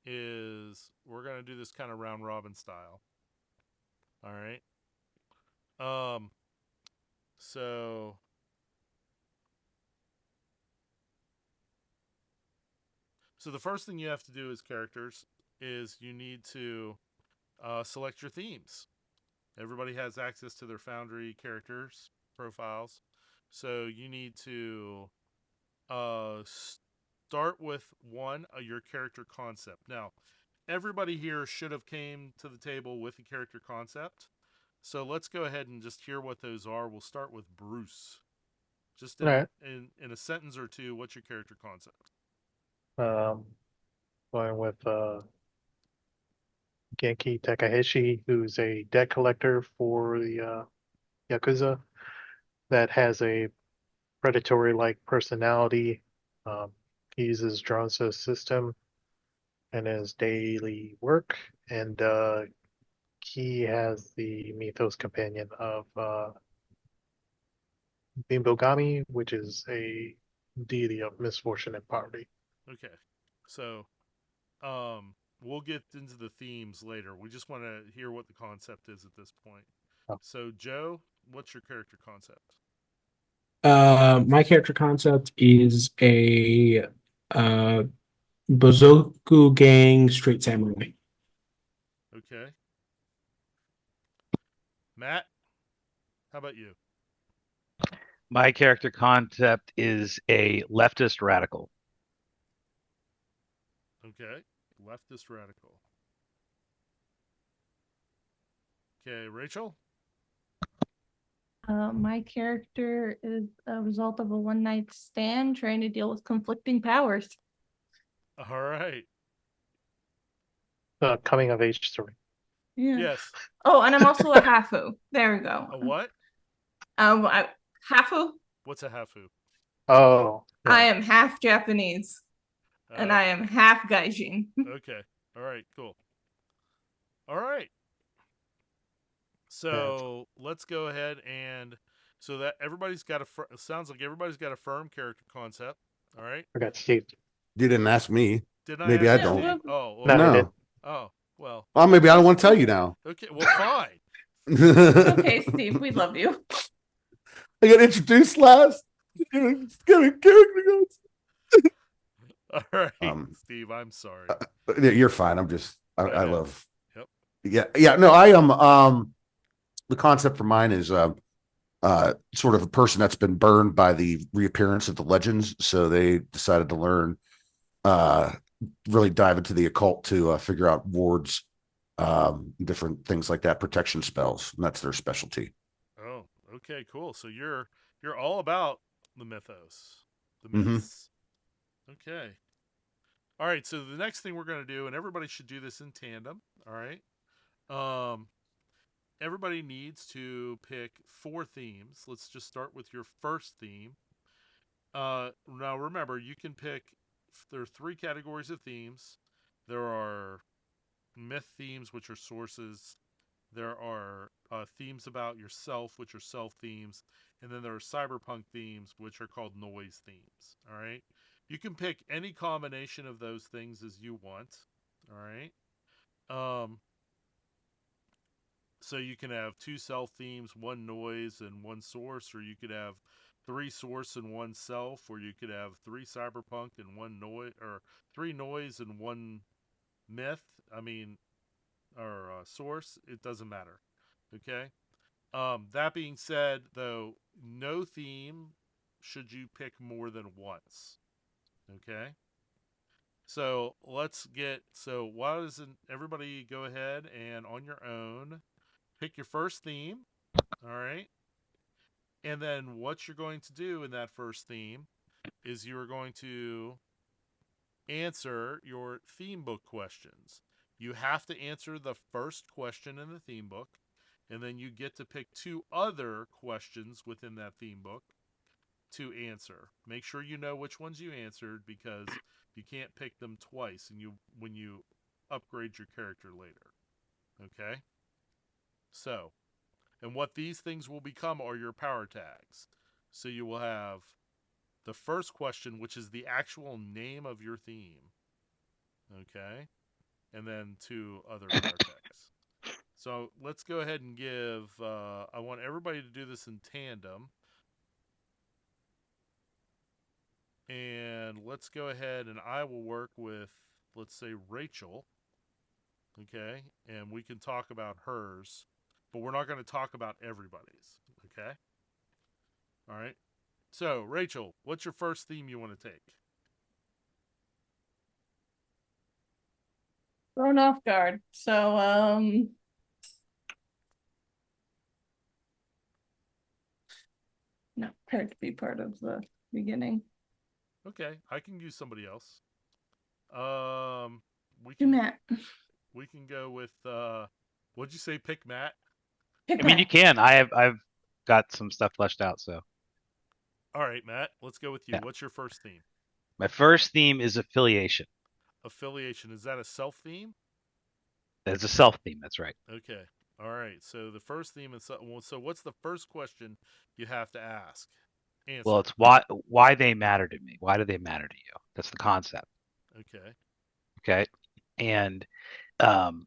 Is we're gonna do this kind of round robin style. All right. Um. So the first thing you have to do as characters is you need to select your themes. Everybody has access to their Foundry characters profiles, so you need to start with your character concept. Now, everybody here should have came to the table with a character concept. So let's go ahead and just hear what those are. We'll start with Bruce. Just All right. in a sentence or two, what's your character concept? Um, Going with Genki Takahashi, who's a debt collector for the Yakuza that has a predatory-like personality. He uses drones to assist him in his daily work, and he has the mythos companion of Bimbogami, which is a deity of misfortune and poverty. Okay. So, we'll get into the themes later. We just want to hear what the concept is at this point. Oh. So, Joe, what's your character concept? My character concept is a uh Bozoku gang street samurai. Okay. Matt, how about you? My character concept is a leftist radical. Okay. Leftist radical. Okay, Rachel? My character is a result of a one night stand trying to deal with conflicting powers. All right. Coming of age story. Yeah. Yes. Oh, and I'm also a hafu. There we go. A what? Hafu. What's a hafu? Oh, I yeah. am half Japanese and I am half Gaijin. Okay. All right, cool. All right. So let's go ahead and so that everybody's got sounds like everybody's got a firm character concept. All right. Forgot Steve. You didn't ask me. Didn't I Maybe ask I you, don't. Steve? Oh, No, okay. he No. did. Oh, well. Well, maybe I don't want to tell you now. Okay. Well, fine. It's okay, Steve. We love you. I got introduced last. All right, Steve. I'm sorry. You're fine. I know. love. Yep. Yeah. No, I am. The concept for mine is sort of a person that's been burned by the reappearance of the legends, so they decided to learn, really dive into the occult to figure out wards, different things like that, protection spells, and that's their specialty. Oh, okay, cool. So you're all about the mythos, the Mhm. myths. Okay. All right. So the next thing we're going to do, and everybody should do this in tandem. All right. Everybody needs to pick 4 themes. Let's just start with your first theme. Now remember, you can pick. There are 3 categories of themes. There are myth themes, which are sources. There are themes about yourself, which are self themes, and then there are cyberpunk themes, which are called noise themes. All right. You can pick any combination of those things as you want. All right. Um, so you can have 2 self themes, 1 noise, and 1 source, or you could have 3 source and 1 self, or you could have 3 cyberpunk and 1 noise, or 3 noise and 1 myth. I mean, or source, it doesn't matter. Okay. That being said, though, no theme should you pick more than once. Okay. So let's get. So why doesn't everybody go ahead and on your own pick your first theme? All right. And then what you're going to do in that first theme is you are going to answer your theme book questions. You have to answer the first question in the theme book, and then you get to pick 2 other questions within that theme book to answer. Make sure you know which ones you answered because you can't pick them twice and you when you upgrade your character later. Okay? So, and what these things will become are your power tags. So you will have the first question, which is the actual name of your theme. Okay? And then 2 other power tags. So let's go ahead and give. I want everybody to do this in tandem. And let's go ahead and I will work with, let's say, Rachel. Okay? And we can talk about hers. But we're not going to talk about everybody's. Okay? All right? So, Rachel, what's your first theme you want to take? Thrown off guard. So, not prepared to be part of the beginning. Okay, I can use somebody else. We Do can Matt. we can go with what'd you say? Pick Matt. Pick I mean, you Matt. can. I've got some stuff fleshed out. So All right, Matt. Let's go with you. yeah, What's your first theme? my first theme is affiliation. Affiliation. Is that a self theme? It's a self theme. That's right. Okay. All right. So the first theme is so. What's the first question you have to ask? Well, Answer. it's why they matter to me. Why do they matter to you? That's the concept. Okay. Okay, and um,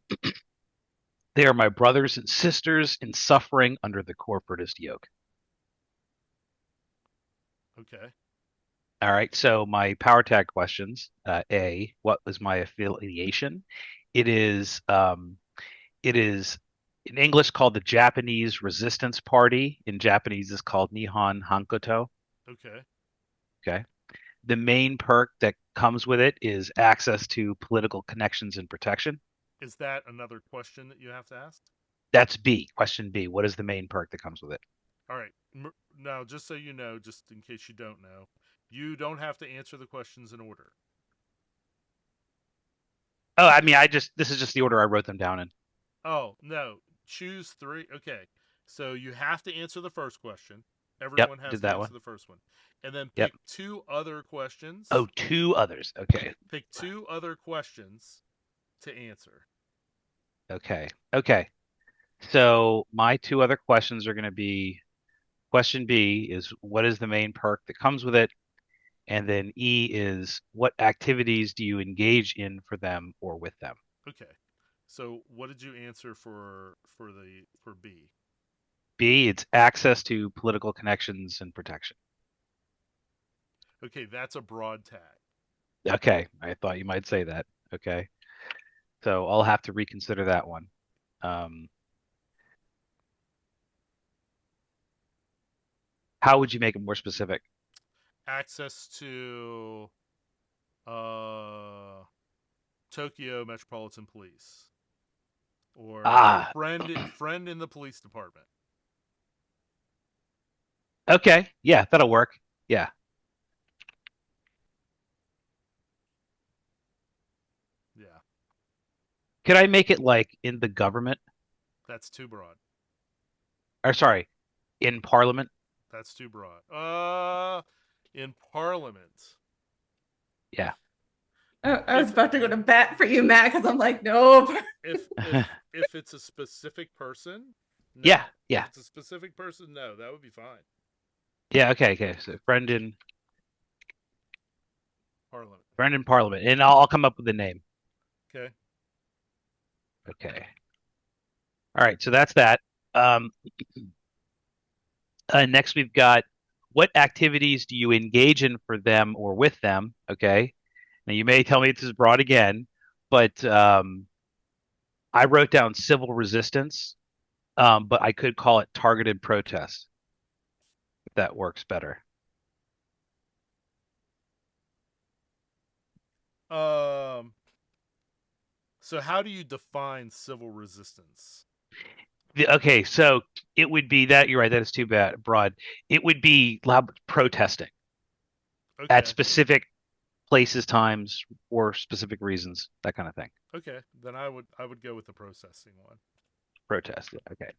they are my brothers and sisters in suffering under the corporatist yoke. Okay. All right, so my power tag questions. A, what was my affiliation? It is it is in English called the Japanese Resistance Party. In Japanese, it's called Nihon Hankoto. Okay. Okay. The main perk that comes with it is access to political connections and protection. Is that another question that you have to ask? That's B. Question B. What is the main perk that comes with it? All right. Now, just so you know, just in case you don't know, you don't have to answer the questions in order. Oh, I mean, this is just the order I wrote them down in. Oh, no. Choose 3. Okay. So you have to answer the first question. Yep, Everyone has did to that one. answer the first one. And then Yep. pick 2 other questions. Oh, 2 others. Okay. Pick 2 other questions to answer. Okay. Okay. So my 2 other questions are going to be question B is what is the main perk that comes with it? And then E is what activities do you engage in for them or with them? Okay. So what did you answer for B? B, it's access to political connections and protection. Okay, that's a broad tag. Okay, I thought you might say that. Okay, so I'll have to reconsider that one. How would you make it more specific? Access to Tokyo Metropolitan Police or Ah, friend in the police department. okay, yeah, that'll work. Yeah, Yeah, could I make it like in the government? that's too broad. Or sorry, in Parliament? That's too broad. In Parliament. Yeah. I was about to go to bat for you, Matt, because I'm like, nope. If it's a specific person, no. Yeah, yeah. If it's a specific person, no, that would be fine. Yeah, okay. So friend in Parliament. and I'll come up with a name. Okay. Okay. All right, so that's that. Um, next we've got what activities do you engage in for them or with them? Okay. Now you may tell me this is broad again, but I wrote down civil resistance, but I could call it targeted protest if that works better. So how do you define civil resistance? Okay, so it would be that you're right. That is too bad broad. It would be loud protesting at Okay. specific places, times, or specific reasons. That kind of thing. Okay. Then I would go with the processing one. Protest. Yeah, okay.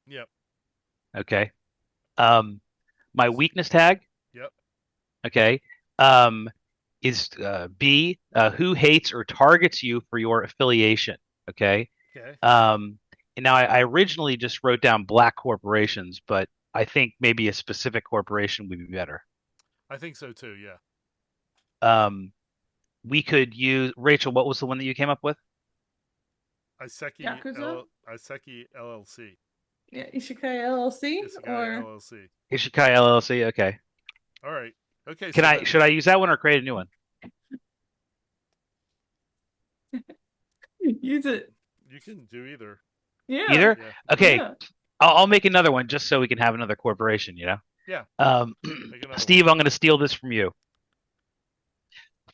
Yep. Okay. My weakness tag. Yep. Okay. Is B, who hates or targets you for your affiliation. Okay. Okay. And now I originally just wrote down black corporations, but I think maybe a specific corporation would be better. I think so too. Yeah. We could use Rachel. What was the one that you came up with? Yakuza? Iseki LLC. Yeah, Ishikai LLC Isekai or LLC. Ishikai LLC. Okay. All right. Okay. Can so I? Should I use that one or create a new one? use it. You can do either. Yeah. Either. Yeah. Okay. Yeah. I'll make another one just so we can have another corporation. You know. Yeah. Make another Steve, I'm going to steal this from you.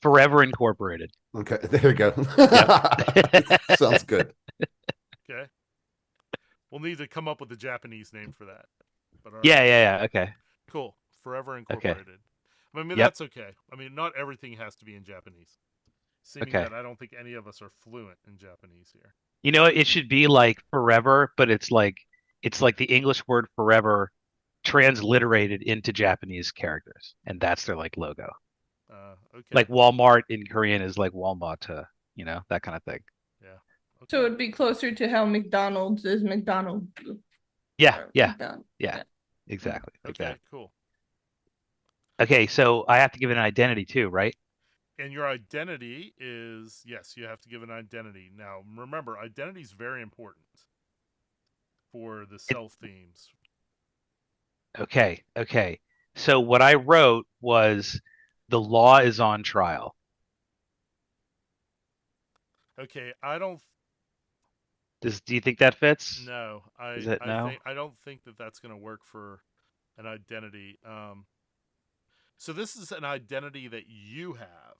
Forever Incorporated. Okay, there you go. Sounds good. Okay. We'll need to come up with a Japanese name for that. But all right. Yeah. Okay. Cool. Forever Incorporated. I mean, Yep. that's okay. I mean, not everything has to be in Japanese. Seeing Okay. that I don't think any of us are fluent in Japanese here. You know, it should be like forever, but it's like the English word forever transliterated into Japanese characters, and that's their like logo. Okay. Like Walmart in Korean is like Walmart, you know, that kind of thing. Yeah. Okay. So it'd be closer to how McDonald's is McDonald's. Yeah. McDonald's. Yeah. Exactly. Like Okay. that. Cool. Okay, so I have to give it an identity too, right? And your identity is, yes, you have to give an identity. Now, remember, identity is very important for the self themes. Okay. So what I wrote was the law is on trial. Okay, I don't Do you think that fits? know. Is it no? I don't think that that's going to work for an identity. So this is an identity that you have.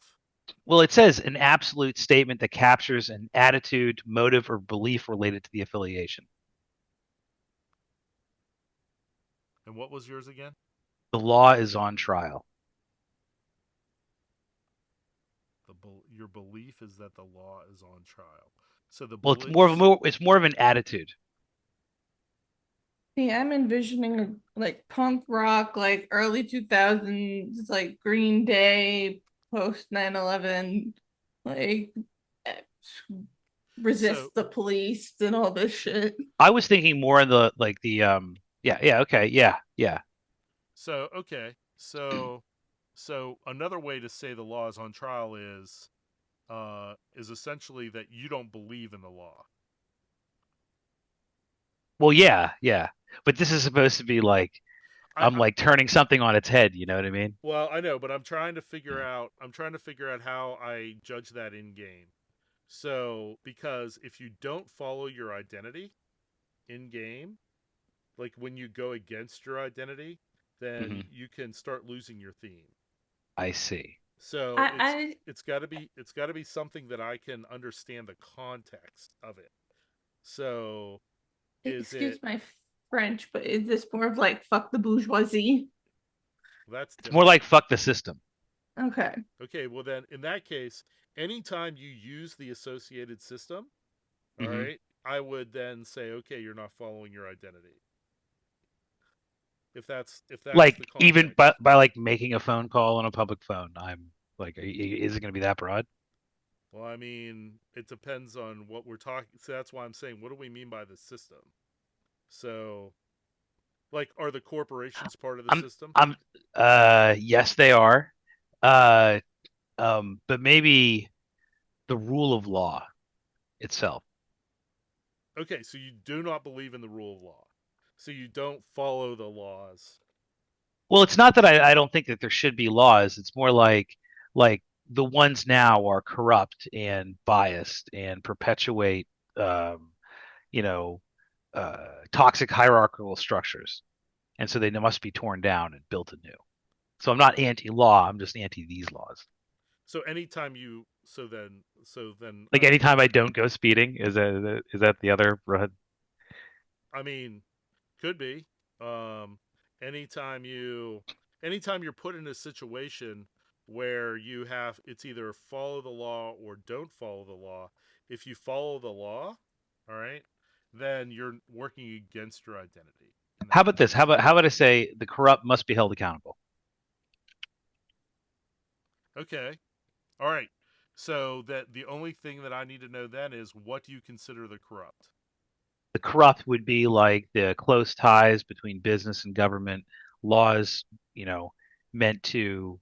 Well, it says an absolute statement that captures an attitude, motive, or belief related to the affiliation. And what was yours again? The law is on trial. Your belief is that the law is on trial. So the Well, it's more of an attitude. See, I'm envisioning like punk rock, like early 2000s, like Green Day, post 9/11, like eh, resist So- the police and all this shit. I was thinking more in the okay, yeah. So okay, so another way to say the law is on trial is essentially that you don't believe in the law. Well, yeah. But this is supposed to be like I'm like turning something on its head. You know what I mean? Well, I know, but I'm trying to figure out how I judge that in game. So because if you don't follow your identity in game, like when you go against your identity, then you can start losing your theme. I see. So it's got to be something that I can understand the context of it. So excuse my French, but is this more of like fuck the bourgeoisie? That's It's more like fuck the system. Okay. Okay, well then in that case, anytime you use the associated system, all right, I would then say, okay, you're not following your identity. If that's like the even by like making a phone call on a public phone, I'm like, is it going to be that broad? Well, I mean, it depends on what we're talking. So that's why I'm saying, what do we mean by the system? So, like, are the corporations part of the system? Yes, they are. But maybe the rule of law itself. Okay, so you do not believe in the rule of law. So you don't follow the laws. Well, it's not that I don't think that there should be laws. It's more like the ones now are corrupt and biased and perpetuate, um, you know, toxic hierarchical structures, and so they must be torn down and built anew. So I'm not anti-law. I'm just anti these laws. So anytime you, so then, Like anytime I don't go speeding, is that the other? I mean, could be. Um, anytime you, anytime you're put in a situation where you have, it's either follow the law or don't follow the law. If you follow the law, all right, then you're working against your identity. How about this? How about I say the corrupt must be held accountable? Okay, all right. So that the only thing that I need to know then is what do you consider the corrupt? The corrupt would be like the close ties between business and government, laws, you know, meant to,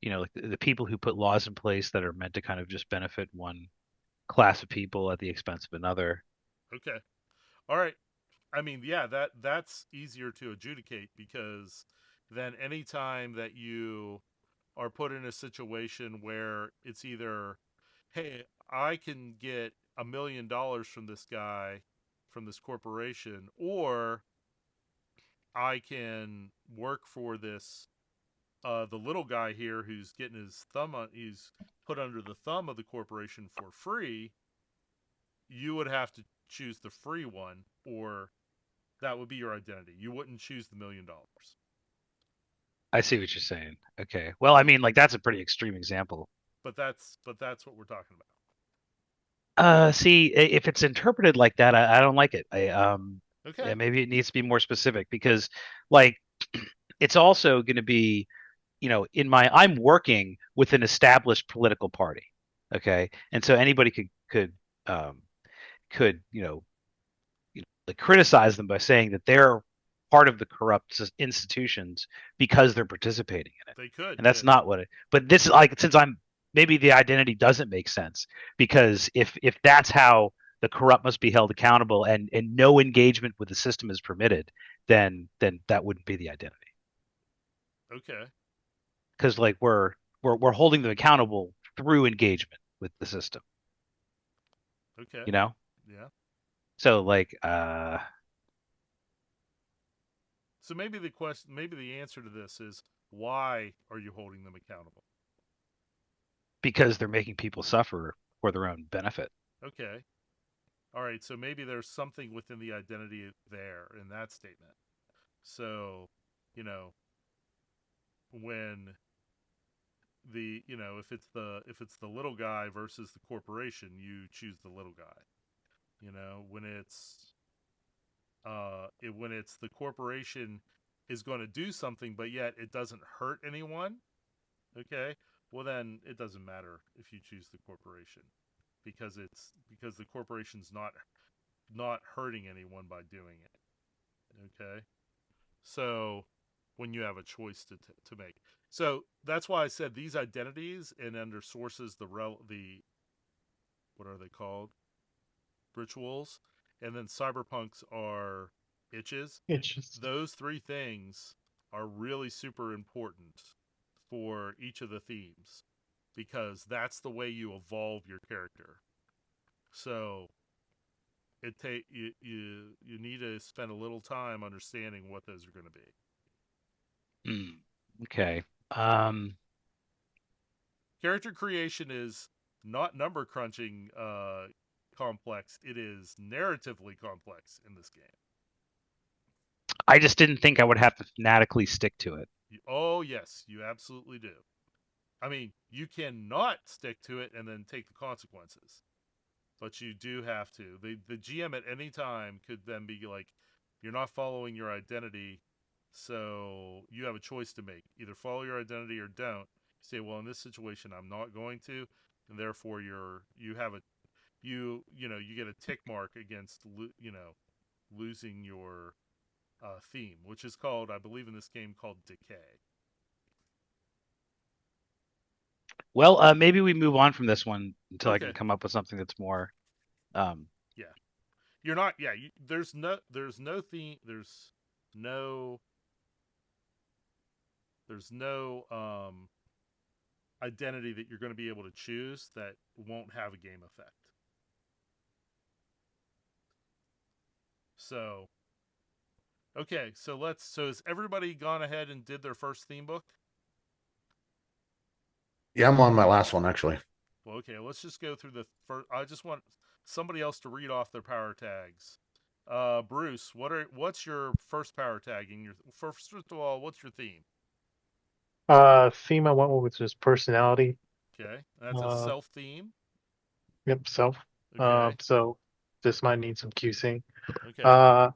like the people who put laws in place that are meant to kind of just benefit one class of people at the expense of another. Okay, all right. I mean, yeah, that's easier to adjudicate because then anytime that you are put in a situation where it's either, hey, I can get $1 million from this guy, from this corporation, or I can work for this the little guy here who's getting his thumb on, he's put under the thumb of the corporation for free. You would have to choose the free one, or that would be your identity. You wouldn't choose the $1 million. I see what you're saying. Okay. Well, I mean, like that's a pretty extreme example. But that's what we're talking about. See, if it's interpreted like that, I don't like it. Yeah, Okay. maybe it needs to be more specific because, like, it's also going to be, I'm working with an established political party, okay, and so anybody um, could, like criticize them by saying that they're part of the corrupt institutions because they're participating in it, They could, and yeah. that's not what it. But this is like since I'm maybe the identity doesn't make sense because if that's how the corrupt must be held accountable and no engagement with the system is permitted, then that wouldn't be the identity Okay. because like we're holding them accountable through engagement with the system, Okay. you know. Yeah. So like So maybe the answer to this is why are you holding them accountable? because they're making people suffer for their own benefit. Okay. All right. So maybe there's something within the identity there in that statement. So, you know, when if it's the little guy versus the corporation, you choose the little guy. When it's the corporation is going to do something, but yet it doesn't hurt anyone. Okay, well then it doesn't matter if you choose the corporation because the corporation's not hurting anyone by doing it. Okay, so when you have a choice to make, so that's why I said these identities and under sources the what are they called, rituals, and then cyberpunks are itches. It's just Those three things are really super important for each of the themes because that's the way you evolve your character. So you need to spend a little time understanding what those are going to be. Okay. Character creation is not number crunching complex. It is narratively complex in this game. I just didn't think I would have to fanatically stick to it. Oh yes, you absolutely do. I mean, you cannot stick to it and then take the consequences, but you do have to. The GM at any time could then be like, you're not following your identity, so you have a choice to make: either follow your identity or don't. You say, well, in this situation, I'm not going to, and therefore you have a you get a tick mark against losing your theme, which is called, I believe, in this game called decay. Well, maybe we move on from this one until I can Okay, come up with something that's more. Um, yeah, you're not. Yeah, there's no theme. No there's no identity that you're going to be able to choose that won't have a game effect. So, okay, so has everybody gone ahead and did their first theme book? Yeah, I'm on my last one actually. Well, okay, let's just go through the first. I just want somebody else to read off their power tags. Bruce, what's your first power tagging? First of all, what's your theme? Theme I went with was personality. Okay, that's a Uh, self theme. yep, self. Okay, So this might need some QCing. okay.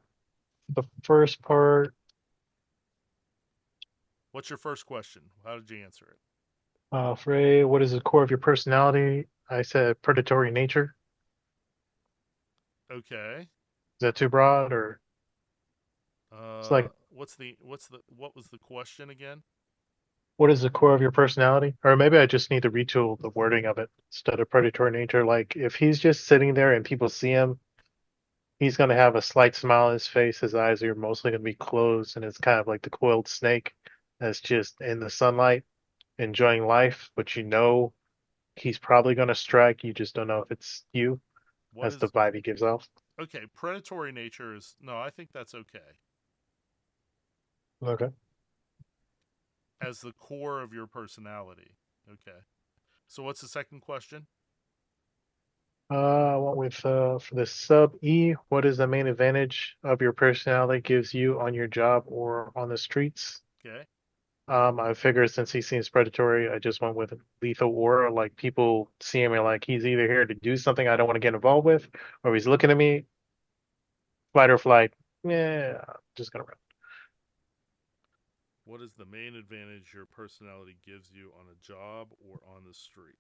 The first part, What's your first question? How did you answer it? Frey, what is the core of your personality? I said predatory nature. Okay. Is that too broad, or it's like What was the question again? what is the core of your personality? Or maybe I just need to retool the wording of it instead of predatory nature. Like if he's just sitting there and people see him, he's gonna have a slight smile on his face. His eyes are mostly gonna be closed, and it's kind of like the coiled snake that's just in the sunlight, enjoying life. But you know he's probably gonna strike. You just don't know if it's you. What That's the is vibe he gives off. okay? Predatory nature is no. I think that's okay Okay. as the core of your personality. Okay. So what's the second question? I went with for the sub E. What is the main advantage of your personality gives you on your job or on the streets? Okay. I figured since he seems predatory, I just went with lethal aura. Like people see him and like he's either here to do something I don't want to get involved with, or he's looking at me, fight or flight. Yeah, I'm just gonna run. What is the main advantage your personality gives you on a job or on the street?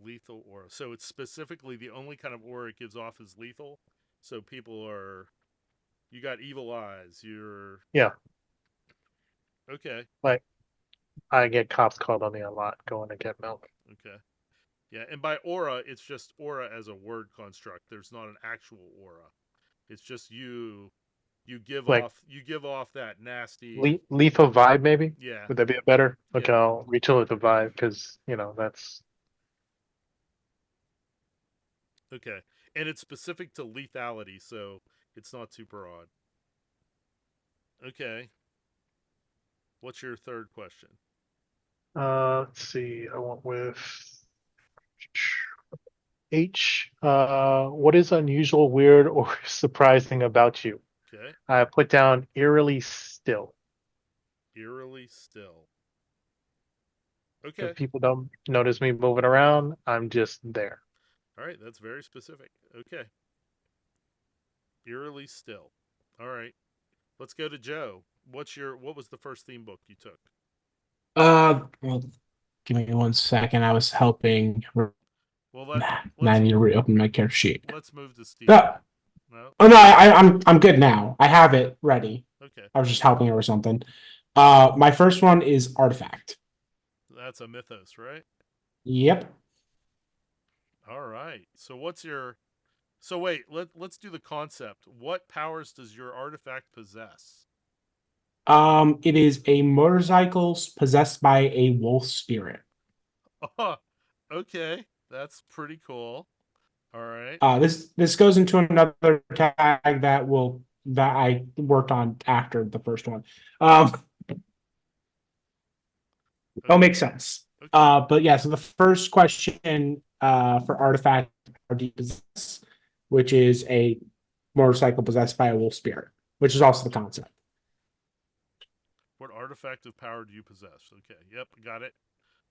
Lethal aura. So it's specifically the only kind of aura it gives off is lethal. So people are you got evil eyes. You're Yeah, okay. like I get cops called on me a lot going to get milk. Okay. Yeah, and by aura, it's just aura as a word construct. There's not an actual aura. It's just Like you give off that nasty. lethal vibe, maybe? Yeah. Would that be a better? Okay, Yeah. I'll retool it to vibe because that's Okay. And it's specific to lethality, so it's not too broad. Okay. What's your third question? let's see. I went with H. What is unusual, weird, or surprising about you? Okay. I put down eerily still. Eerily still. If Okay. people don't notice me moving around, I'm just there. All right, that's very specific. Okay. Eerily still. All right. Let's go to Joe. What was the first theme book you took? Well, give me 1 second. I was helping. Well, Now I let's need to reopen my character sheet. let's move to Steve. Uh, No. oh no, I'm good now. I have it ready. Okay. I was just helping her with something. My first one is artifact. That's a mythos, right? Yep. All right. So what's your So wait, let's do the concept. What powers does your artifact possess? It is a motorcycle possessed by a wolf spirit. Oh, okay. That's pretty cool. All right. This goes into another tag that I worked on after the first one. It'll make sense. Okay. But yeah, so the first question for artifact are do you possess, which is a motorcycle possessed by a wolf spirit, which is also the concept. What artifact of power do you possess? Okay. Yep, got it.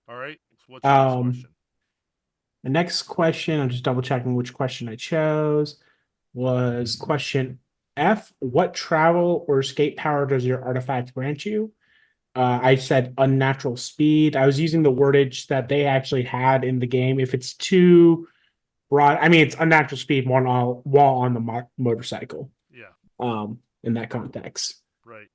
All right. So what's your next question? The next question, I'm just double checking which question I chose, was question F. What travel or escape power does your artifact grant you? I said unnatural speed. I was using the wordage that they actually had in the game. If it's too broad, I mean, it's unnatural speed while on the motorcycle. Yeah. In that context. Right.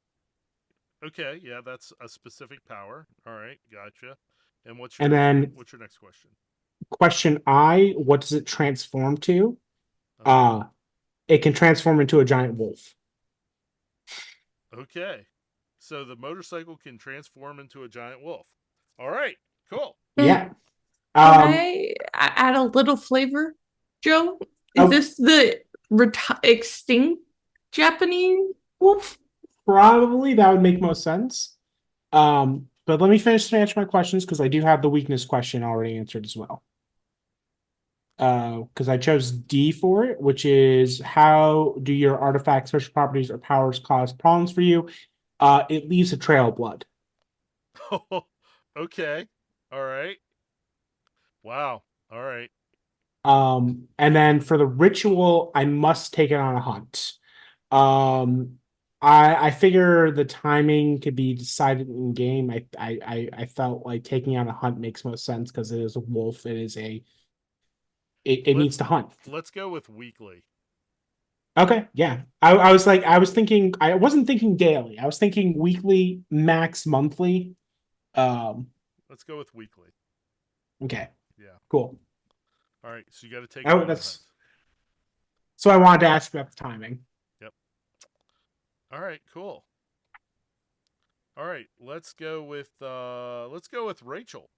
Okay. Yeah, that's a specific power. All right. Gotcha. And what's your next question? Question I, what does it transform to? It can transform into a giant wolf. Okay. So the motorcycle can transform into a giant wolf. All right, cool. Yeah. Can I add a little flavor, Joe? Is Oh. this the extinct Japanese wolf? Probably that would make most sense. But let me finish to answer my questions because I do have the weakness question already answered as well. Because I chose D for it, which is how do your artifacts, special properties, or powers cause problems for you? It leaves a trail of blood. Okay. All right. Wow. All right. And then for the ritual, I must take it on a hunt. I figure the timing could be decided in game. I felt like taking on a hunt makes most sense because it is a wolf. It needs to hunt. Let's go with weekly. Okay, yeah. I was thinking I wasn't thinking daily. I was thinking weekly, max monthly. Let's go with weekly. Okay, Yeah. cool. All right. So you got to take. Oh, that's. So I wanted to ask about the timing. Yep. All right. Cool. All right. Let's go with Rachel.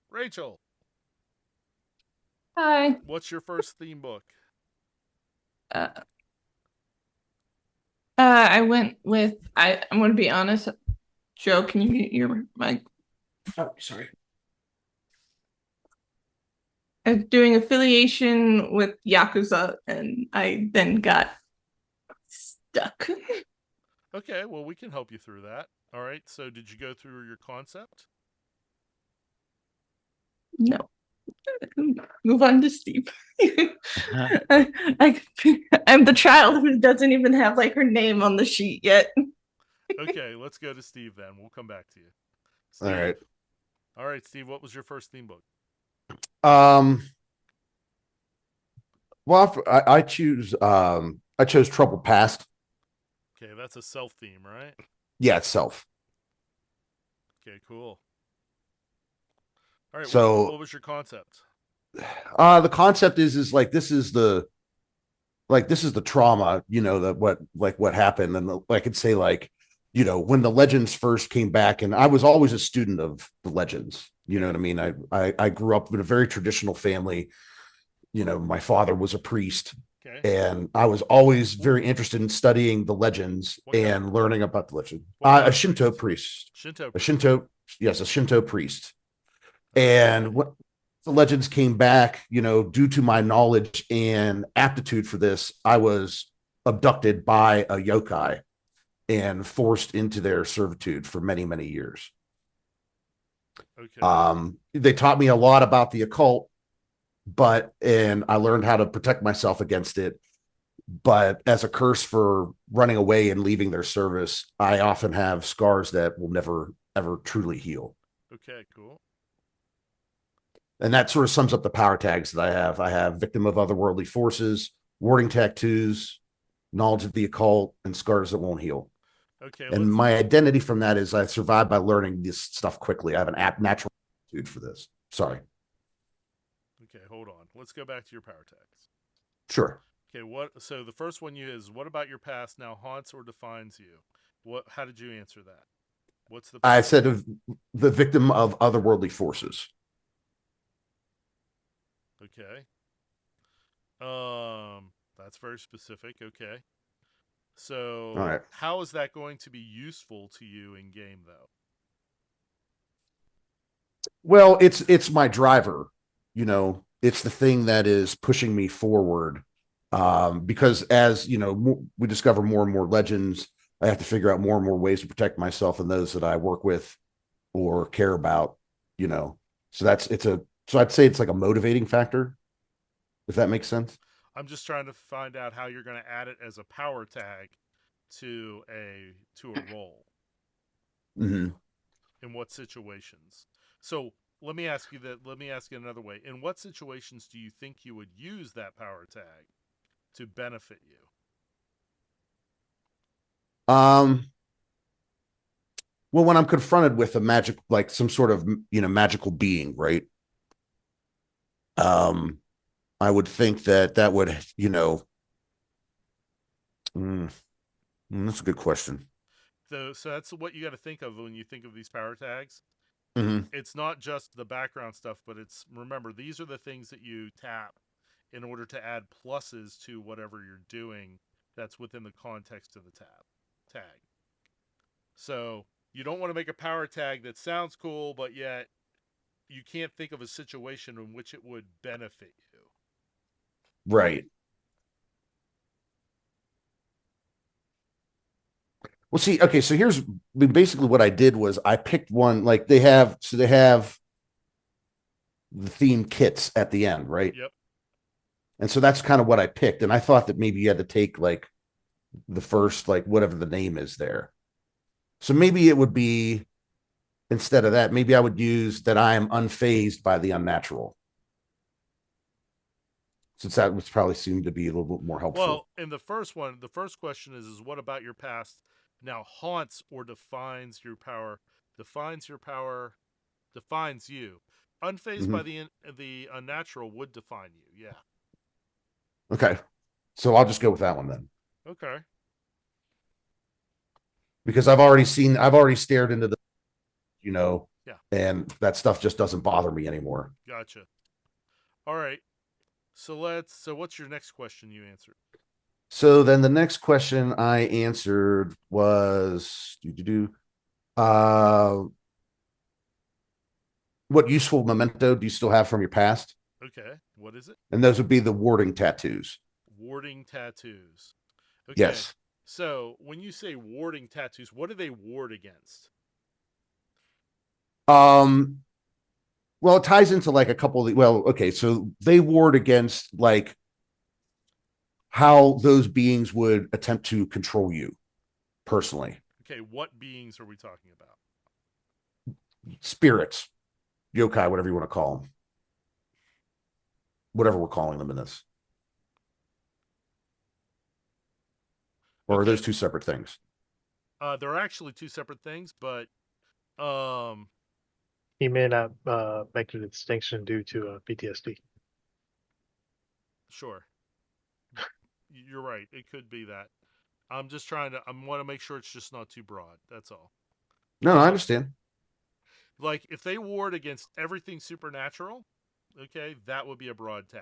Rachel, Hi. what's your first theme book? I went with I'm gonna be honest. Joe, can you mute your mic? Oh, sorry. I was doing affiliation with Yakuza and I then got stuck. Okay, well we can help you through that. All right. So did you go through your concept? No. Move on to Steve. I, I'm the child who doesn't even have like her name on the sheet yet. Okay, let's go to Steve then. We'll come back to you. All Steve. right. All right, Steve, what was your first theme book? Well, I chose Troubled Past. Okay, that's a self theme, right? Yeah, itself. Okay, cool. All right, So what was your concept? the concept is like this is the trauma, that what happened, and I could say like, when the legends first came back, and I was always a student of the legends. You know what I mean? I grew up in a very traditional family. My father was a priest. Okay. And I was always very interested in studying the legends and learning about the legend. A Shinto priest. A Shinto, yes, a Shinto priest. And what the legends came back, due to my knowledge and aptitude for this, I was abducted by a yokai and forced into their servitude for many, many years. Okay. They taught me a lot about the occult, and I learned how to protect myself against it. But as a curse for running away and leaving their service, I often have scars that will never, ever truly heal. Okay, cool. And that sort of sums up the power tags that I have. I have victim of otherworldly forces, warding tattoos, knowledge of the occult, and scars that won't heal. Okay. And my identity from that is I survived by learning this stuff quickly. I have an natural aptitude for this. Sorry. Okay, hold on. Let's go back to your power tags. Sure. Okay, so the first one is what about your past now haunts or defines you? How did you answer that? What's the I said of the victim of otherworldly forces. Okay. That's very specific. Okay. So all right. How is that going to be useful to you in game though? Well, it's my driver, it's the thing that is pushing me forward. Because as we discover more and more legends, I have to figure out more and more ways to protect myself and those that I work with or care about, so I'd say it's like a motivating factor, if that makes sense. I'm just trying to find out how you're going to add it as a power tag to a role. Mm-hmm. In what situations? So let me ask you another way. In what situations do you think you would use that power tag to benefit you? Well, when I'm confronted with a magic, like some sort of magical being, right? I would think that would, that's a good question. So that's what you got to think of when you think of these power tags. Mhm. It's not just the background stuff, but it's, remember, these are the things that you tap in order to add pluses to whatever you're doing that's within the context of the tag. So you don't want to make a power tag that sounds cool, but yet you can't think of a situation in which it would benefit you. Right. Well, see, okay, so here's basically what I did was I picked one, like they have the theme kits at the end, right? Yep. And so that's kind of what I picked. And I thought that maybe you had to take like the first, like whatever the name is there. So maybe it would be, instead of that, maybe I would use that I am unfazed by the unnatural. Since that would probably seem to be a little bit more helpful. Well, in the first one, the first question is what about your past now haunts or defines your power? Defines your power, defines you. Unfazed by the unnatural would define you. Yeah. Okay. So I'll just go with that one then. Okay. Because I've already stared into the, Yeah. and that stuff just doesn't bother me anymore. Gotcha. All right. So what's your next question you answered? So then the next question I answered was what useful memento do you still have from your past? Okay. What is it? And those would be the warding tattoos. Warding tattoos. Okay. Yes. So when you say warding tattoos, what do they ward against? Well, it ties into like a couple of okay, so they ward against like how those beings would attempt to control you personally. Okay, what beings are we talking about? Spirits, yokai, whatever you want to call them. Whatever we're calling them in this. Or are those two separate things? They're actually two separate things, but He may not make the distinction due to PTSD. sure. You're right. It could be that. I want to make sure it's just not too broad. That's all. No, I understand. Like if they ward against everything supernatural, okay, that would be a broad tag.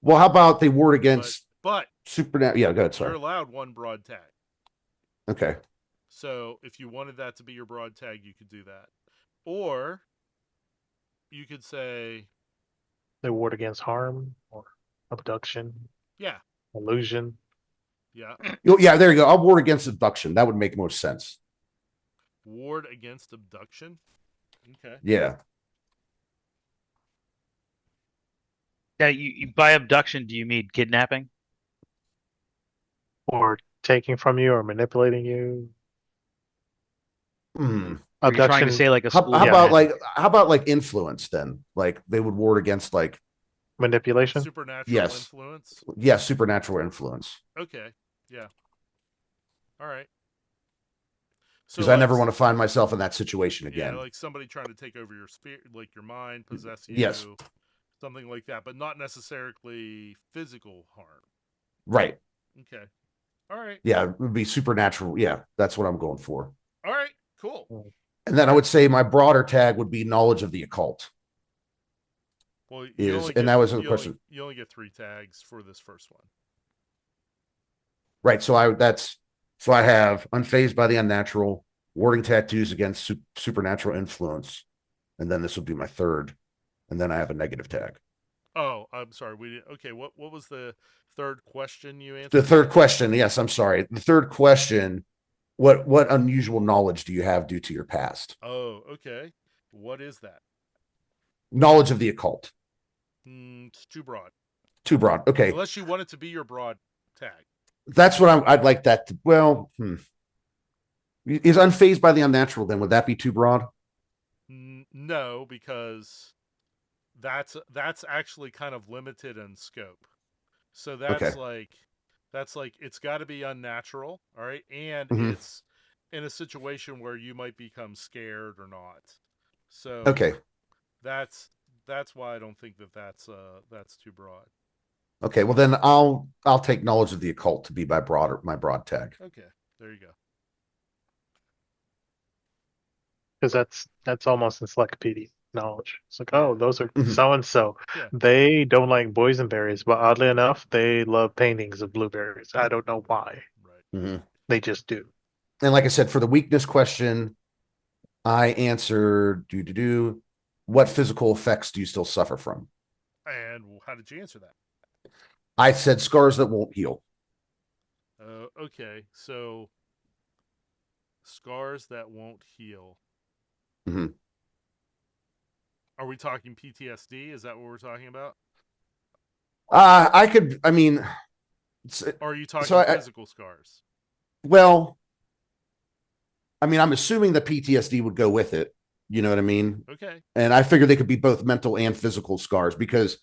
Well, how about they ward against but supernatural? Yeah, go ahead. Sorry. You're allowed one broad tag. Okay. So if you wanted that to be your broad tag, you could do that. Or you could say They ward against harm or abduction, yeah, illusion. yeah. Yeah, there you go. I'll ward against abduction. That would make more sense. Ward against abduction. Okay. Yeah. Yeah, you by abduction, do you mean kidnapping? Or taking from you or manipulating you. Are you trying to say like a how, school? how about like influence then? Like they would ward against like manipulation? Supernatural influence? Yes, supernatural influence. Okay. Yeah. All right. Because I never want to find myself in that situation again. Yeah, like somebody trying to take over your spirit, like your mind, possess you. Yes. Something like that, but not necessarily physical harm. Right. Okay. All right. Yeah, it would be supernatural. Yeah, that's what I'm going for. All right. Cool. And then I would say my broader tag would be knowledge of the occult. Well, that was a question. You only get 3 tags for this first one. Right. So I have unfazed by the unnatural, warding tattoos against supernatural influence, and then this will be my third, and then I have a negative tag. Oh, I'm sorry. Okay. What was the third question you answered? The third question. Yes, I'm sorry. The third question. What unusual knowledge do you have due to your past? Oh, okay. What is that? Knowledge of the occult. It's too broad. Too broad. Okay. Unless you want it to be your broad tag. That's what I'd like that to. Well, is unfazed by the unnatural. Then would that be too broad? No, because that's actually kind of limited in scope. So that's like it's got to be unnatural, all right, and it's in a situation where you might become scared or not. So that's why I don't think that's too broad. Okay, well then I'll take knowledge of the occult to be my broad tag. Okay, there you go. because that's almost encyclopedic knowledge. It's like, oh, those are Mhm. so and so. Yeah. They don't like boysenberries, but oddly enough, they love paintings of blueberries. I don't know why. Right. Mhm. They just do. And like I said, for the weakness question, I answered what physical effects do you still suffer from? And how did you answer that? I said scars that won't heal. Okay, so scars that won't heal. Mhm. Are we talking PTSD? Is that what we're talking about? I mean, Or are you talking so physical scars? well, I mean, I'm assuming the PTSD would go with it. You know what I mean? Okay. And I figure they could be both mental and physical scars because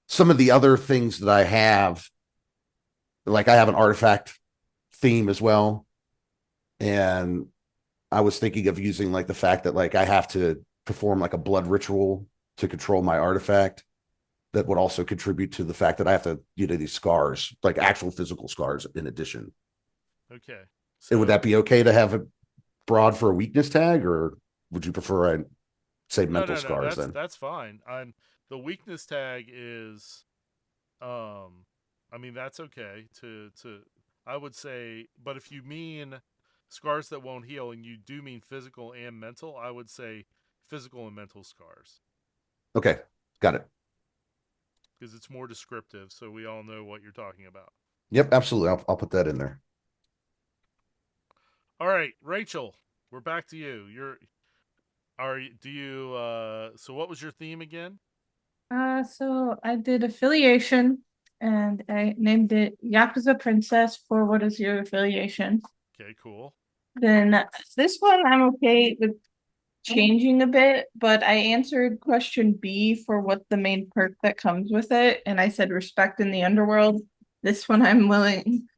some of the other things that I have, like I have an artifact theme as well. And I was thinking of using like the fact that like I have to perform like a blood ritual to control my artifact that would also contribute to the fact that I have to, these scars, like actual physical scars in addition. Okay. And would So that be okay to have it broad for a weakness tag, or would you prefer I say no, mental no, no. scars That's then? that's fine. The weakness tag is, I mean that's okay to. I would say, but if you mean scars that won't heal, and you do mean physical and mental, I would say physical and mental scars Okay, got it. because it's more descriptive, so we all know what you're talking about. Yep, absolutely. I'll put that in there. All right, Rachel, we're back to you. So what was your theme again? So I did affiliation and I named it Yakuza Princess for what is your affiliation. Okay, cool. Then this one I'm okay with changing a bit, but I answered question B for what the main perk that comes with it, and I said respect in the underworld. This one I'm willing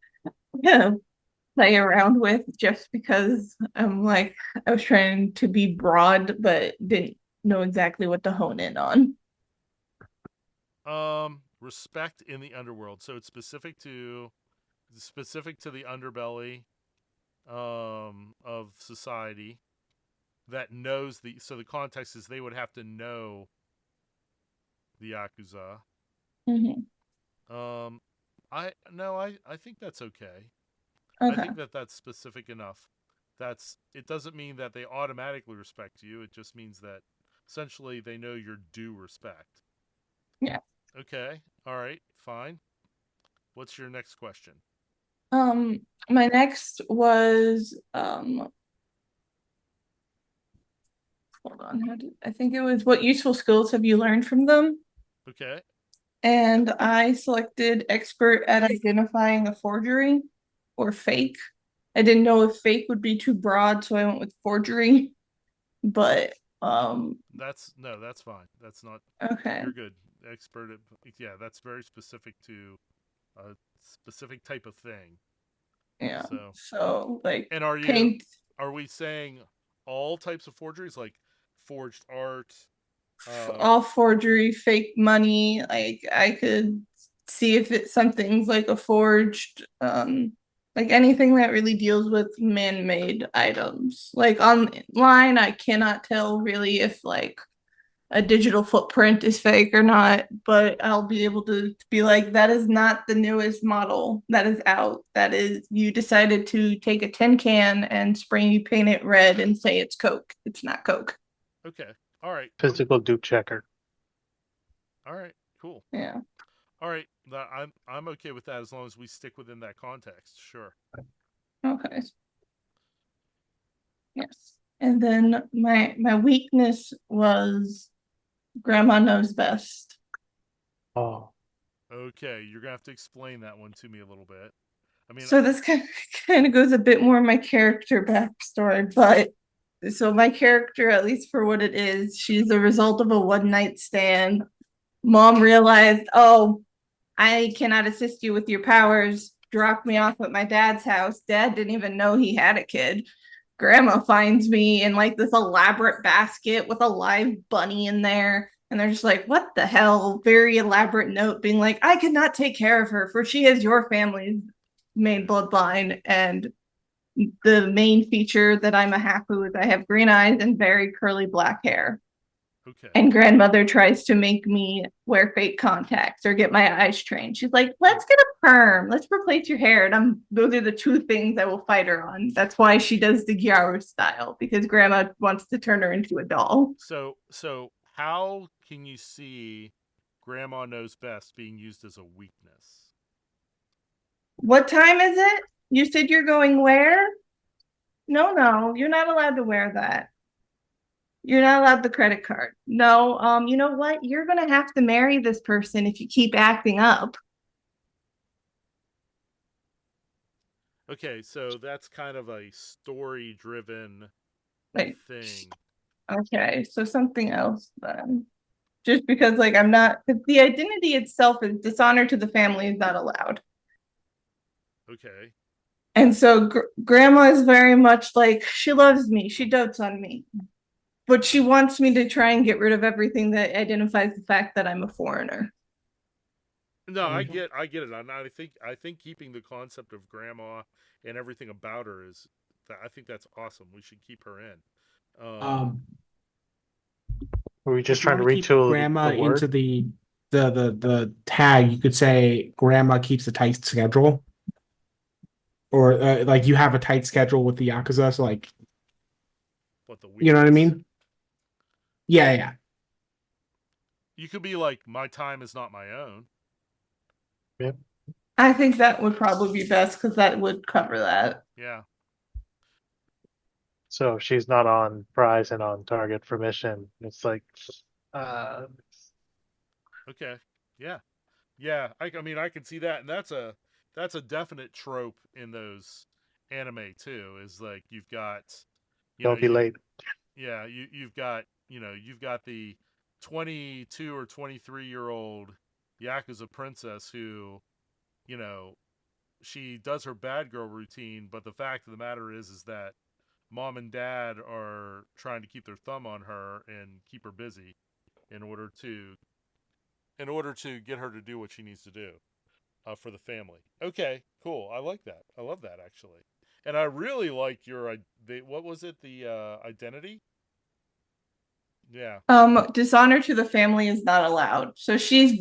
to play around with just because I'm like I was trying to be broad but didn't know exactly what to hone in on. Respect in the underworld. So it's specific to the underbelly of society that knows the context is they would have to know the Yakuza. Mhm. Um I think that's okay. I Okay. think that's specific enough. It doesn't mean that they automatically respect you. It just means that essentially they know your due respect. Yeah. Okay. All right. Fine. What's your next question? My next was hold on, I think it was what useful skills have you learned from them? Okay. And I selected expert at identifying a forgery or fake. I didn't know if fake would be too broad, so I went with forgery. But That's fine. That's not okay. you're good. Expert at yeah, that's very specific to a specific type of thing. Yeah. So, So like and paint are we saying all types of forgeries like forged art? all forgery, fake money. Like I could see if it's something's like a forged, like anything that really deals with man-made items. Like online, I cannot tell really if like a digital footprint is fake or not, but I'll be able to be like, that is not the newest model that is out. That is, you decided to take a tin can and spray paint it red and say it's Coke. It's not Coke. Okay. All right. Physical Duke checker. All right. Cool. Yeah. All right. I'm okay with that as long as we stick within that context. Sure. Okay. Yes. And then my weakness was grandma knows best. Oh, Okay, you're gonna have to explain that one to me a little bit. I mean, So this kind of goes a bit more my character backstory, but so my character, at least for what it is, she's the result of a one night stand. Mom realized, oh, I cannot assist you with your powers. Dropped me off at my dad's house. Dad didn't even know he had a kid. Grandma finds me in like this elaborate basket with a live bunny in there. And they're just like, what the hell? Very elaborate note being like, I cannot take care of her, for she is your family's main bloodline. And the main feature that I'm a hapu is I have green eyes and very curly black hair. Okay. And grandmother tries to make me wear fake contacts or get my eyes trained. She's like, let's get a perm. Let's replace your hair. And those are the two things I will fight her on. That's why she does the Gyaru style, because grandma wants to turn her into a doll. So how can you see Grandma Knows Best being used as a weakness? What time is it? You said you're going where? No, you're not allowed to wear that. You're not allowed the credit card. No, you know what? You're gonna have to marry this person if you keep acting up. Okay, so that's kind of a story-driven Like, thing. okay, so something else then. Just because, like, I'm not, the identity itself is dishonor to the family is not allowed. Okay. And so grandma is very much like, she loves me, she dotes on me, but she wants me to try and get rid of everything that identifies the fact that I'm a foreigner. No, I get it. I think keeping the concept of grandma and everything about her is I think that's awesome. We should keep her in. Um, Were we just if you trying to want to keep retool grandma the into word? the tag, you could say grandma keeps a tight schedule, or like you have a tight schedule with the yakuza. So like, What the you know what I weakness? mean? Yeah. You could be like, my time is not my own. Yep. I think that would probably be best because that would cover that. Yeah. So she's not on prize and on target for mission. It's like, uh, Okay. Yeah. Yeah. I mean, I can see that, and that's a definite trope in those anime too. Is like you've got, don't be late. yeah, you've got the 22 or 23-year-old Yakuza princess who, you know, she does her bad girl routine, but the fact of the matter is that mom and dad are trying to keep their thumb on her and keep her busy in order to get her to do what she needs to do for the family. Okay, cool. I like that. I love that actually, and I really like your what was it, the identity? Yeah. Dishonor to the family is not allowed. So she's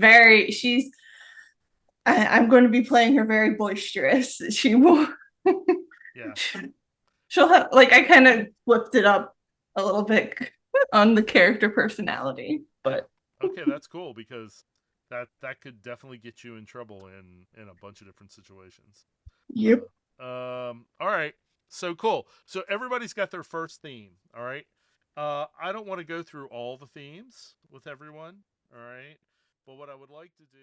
I'm going to be playing her very boisterous. She will Yeah. she'll have, like, I kind of flipped it up a little bit on the character personality, but Okay, that's cool because that could definitely get you in trouble in a bunch of different situations. yep. All right. So cool. So everybody's got their first theme. All right. I don't want to go through all the themes with everyone. All right. But what I would like to do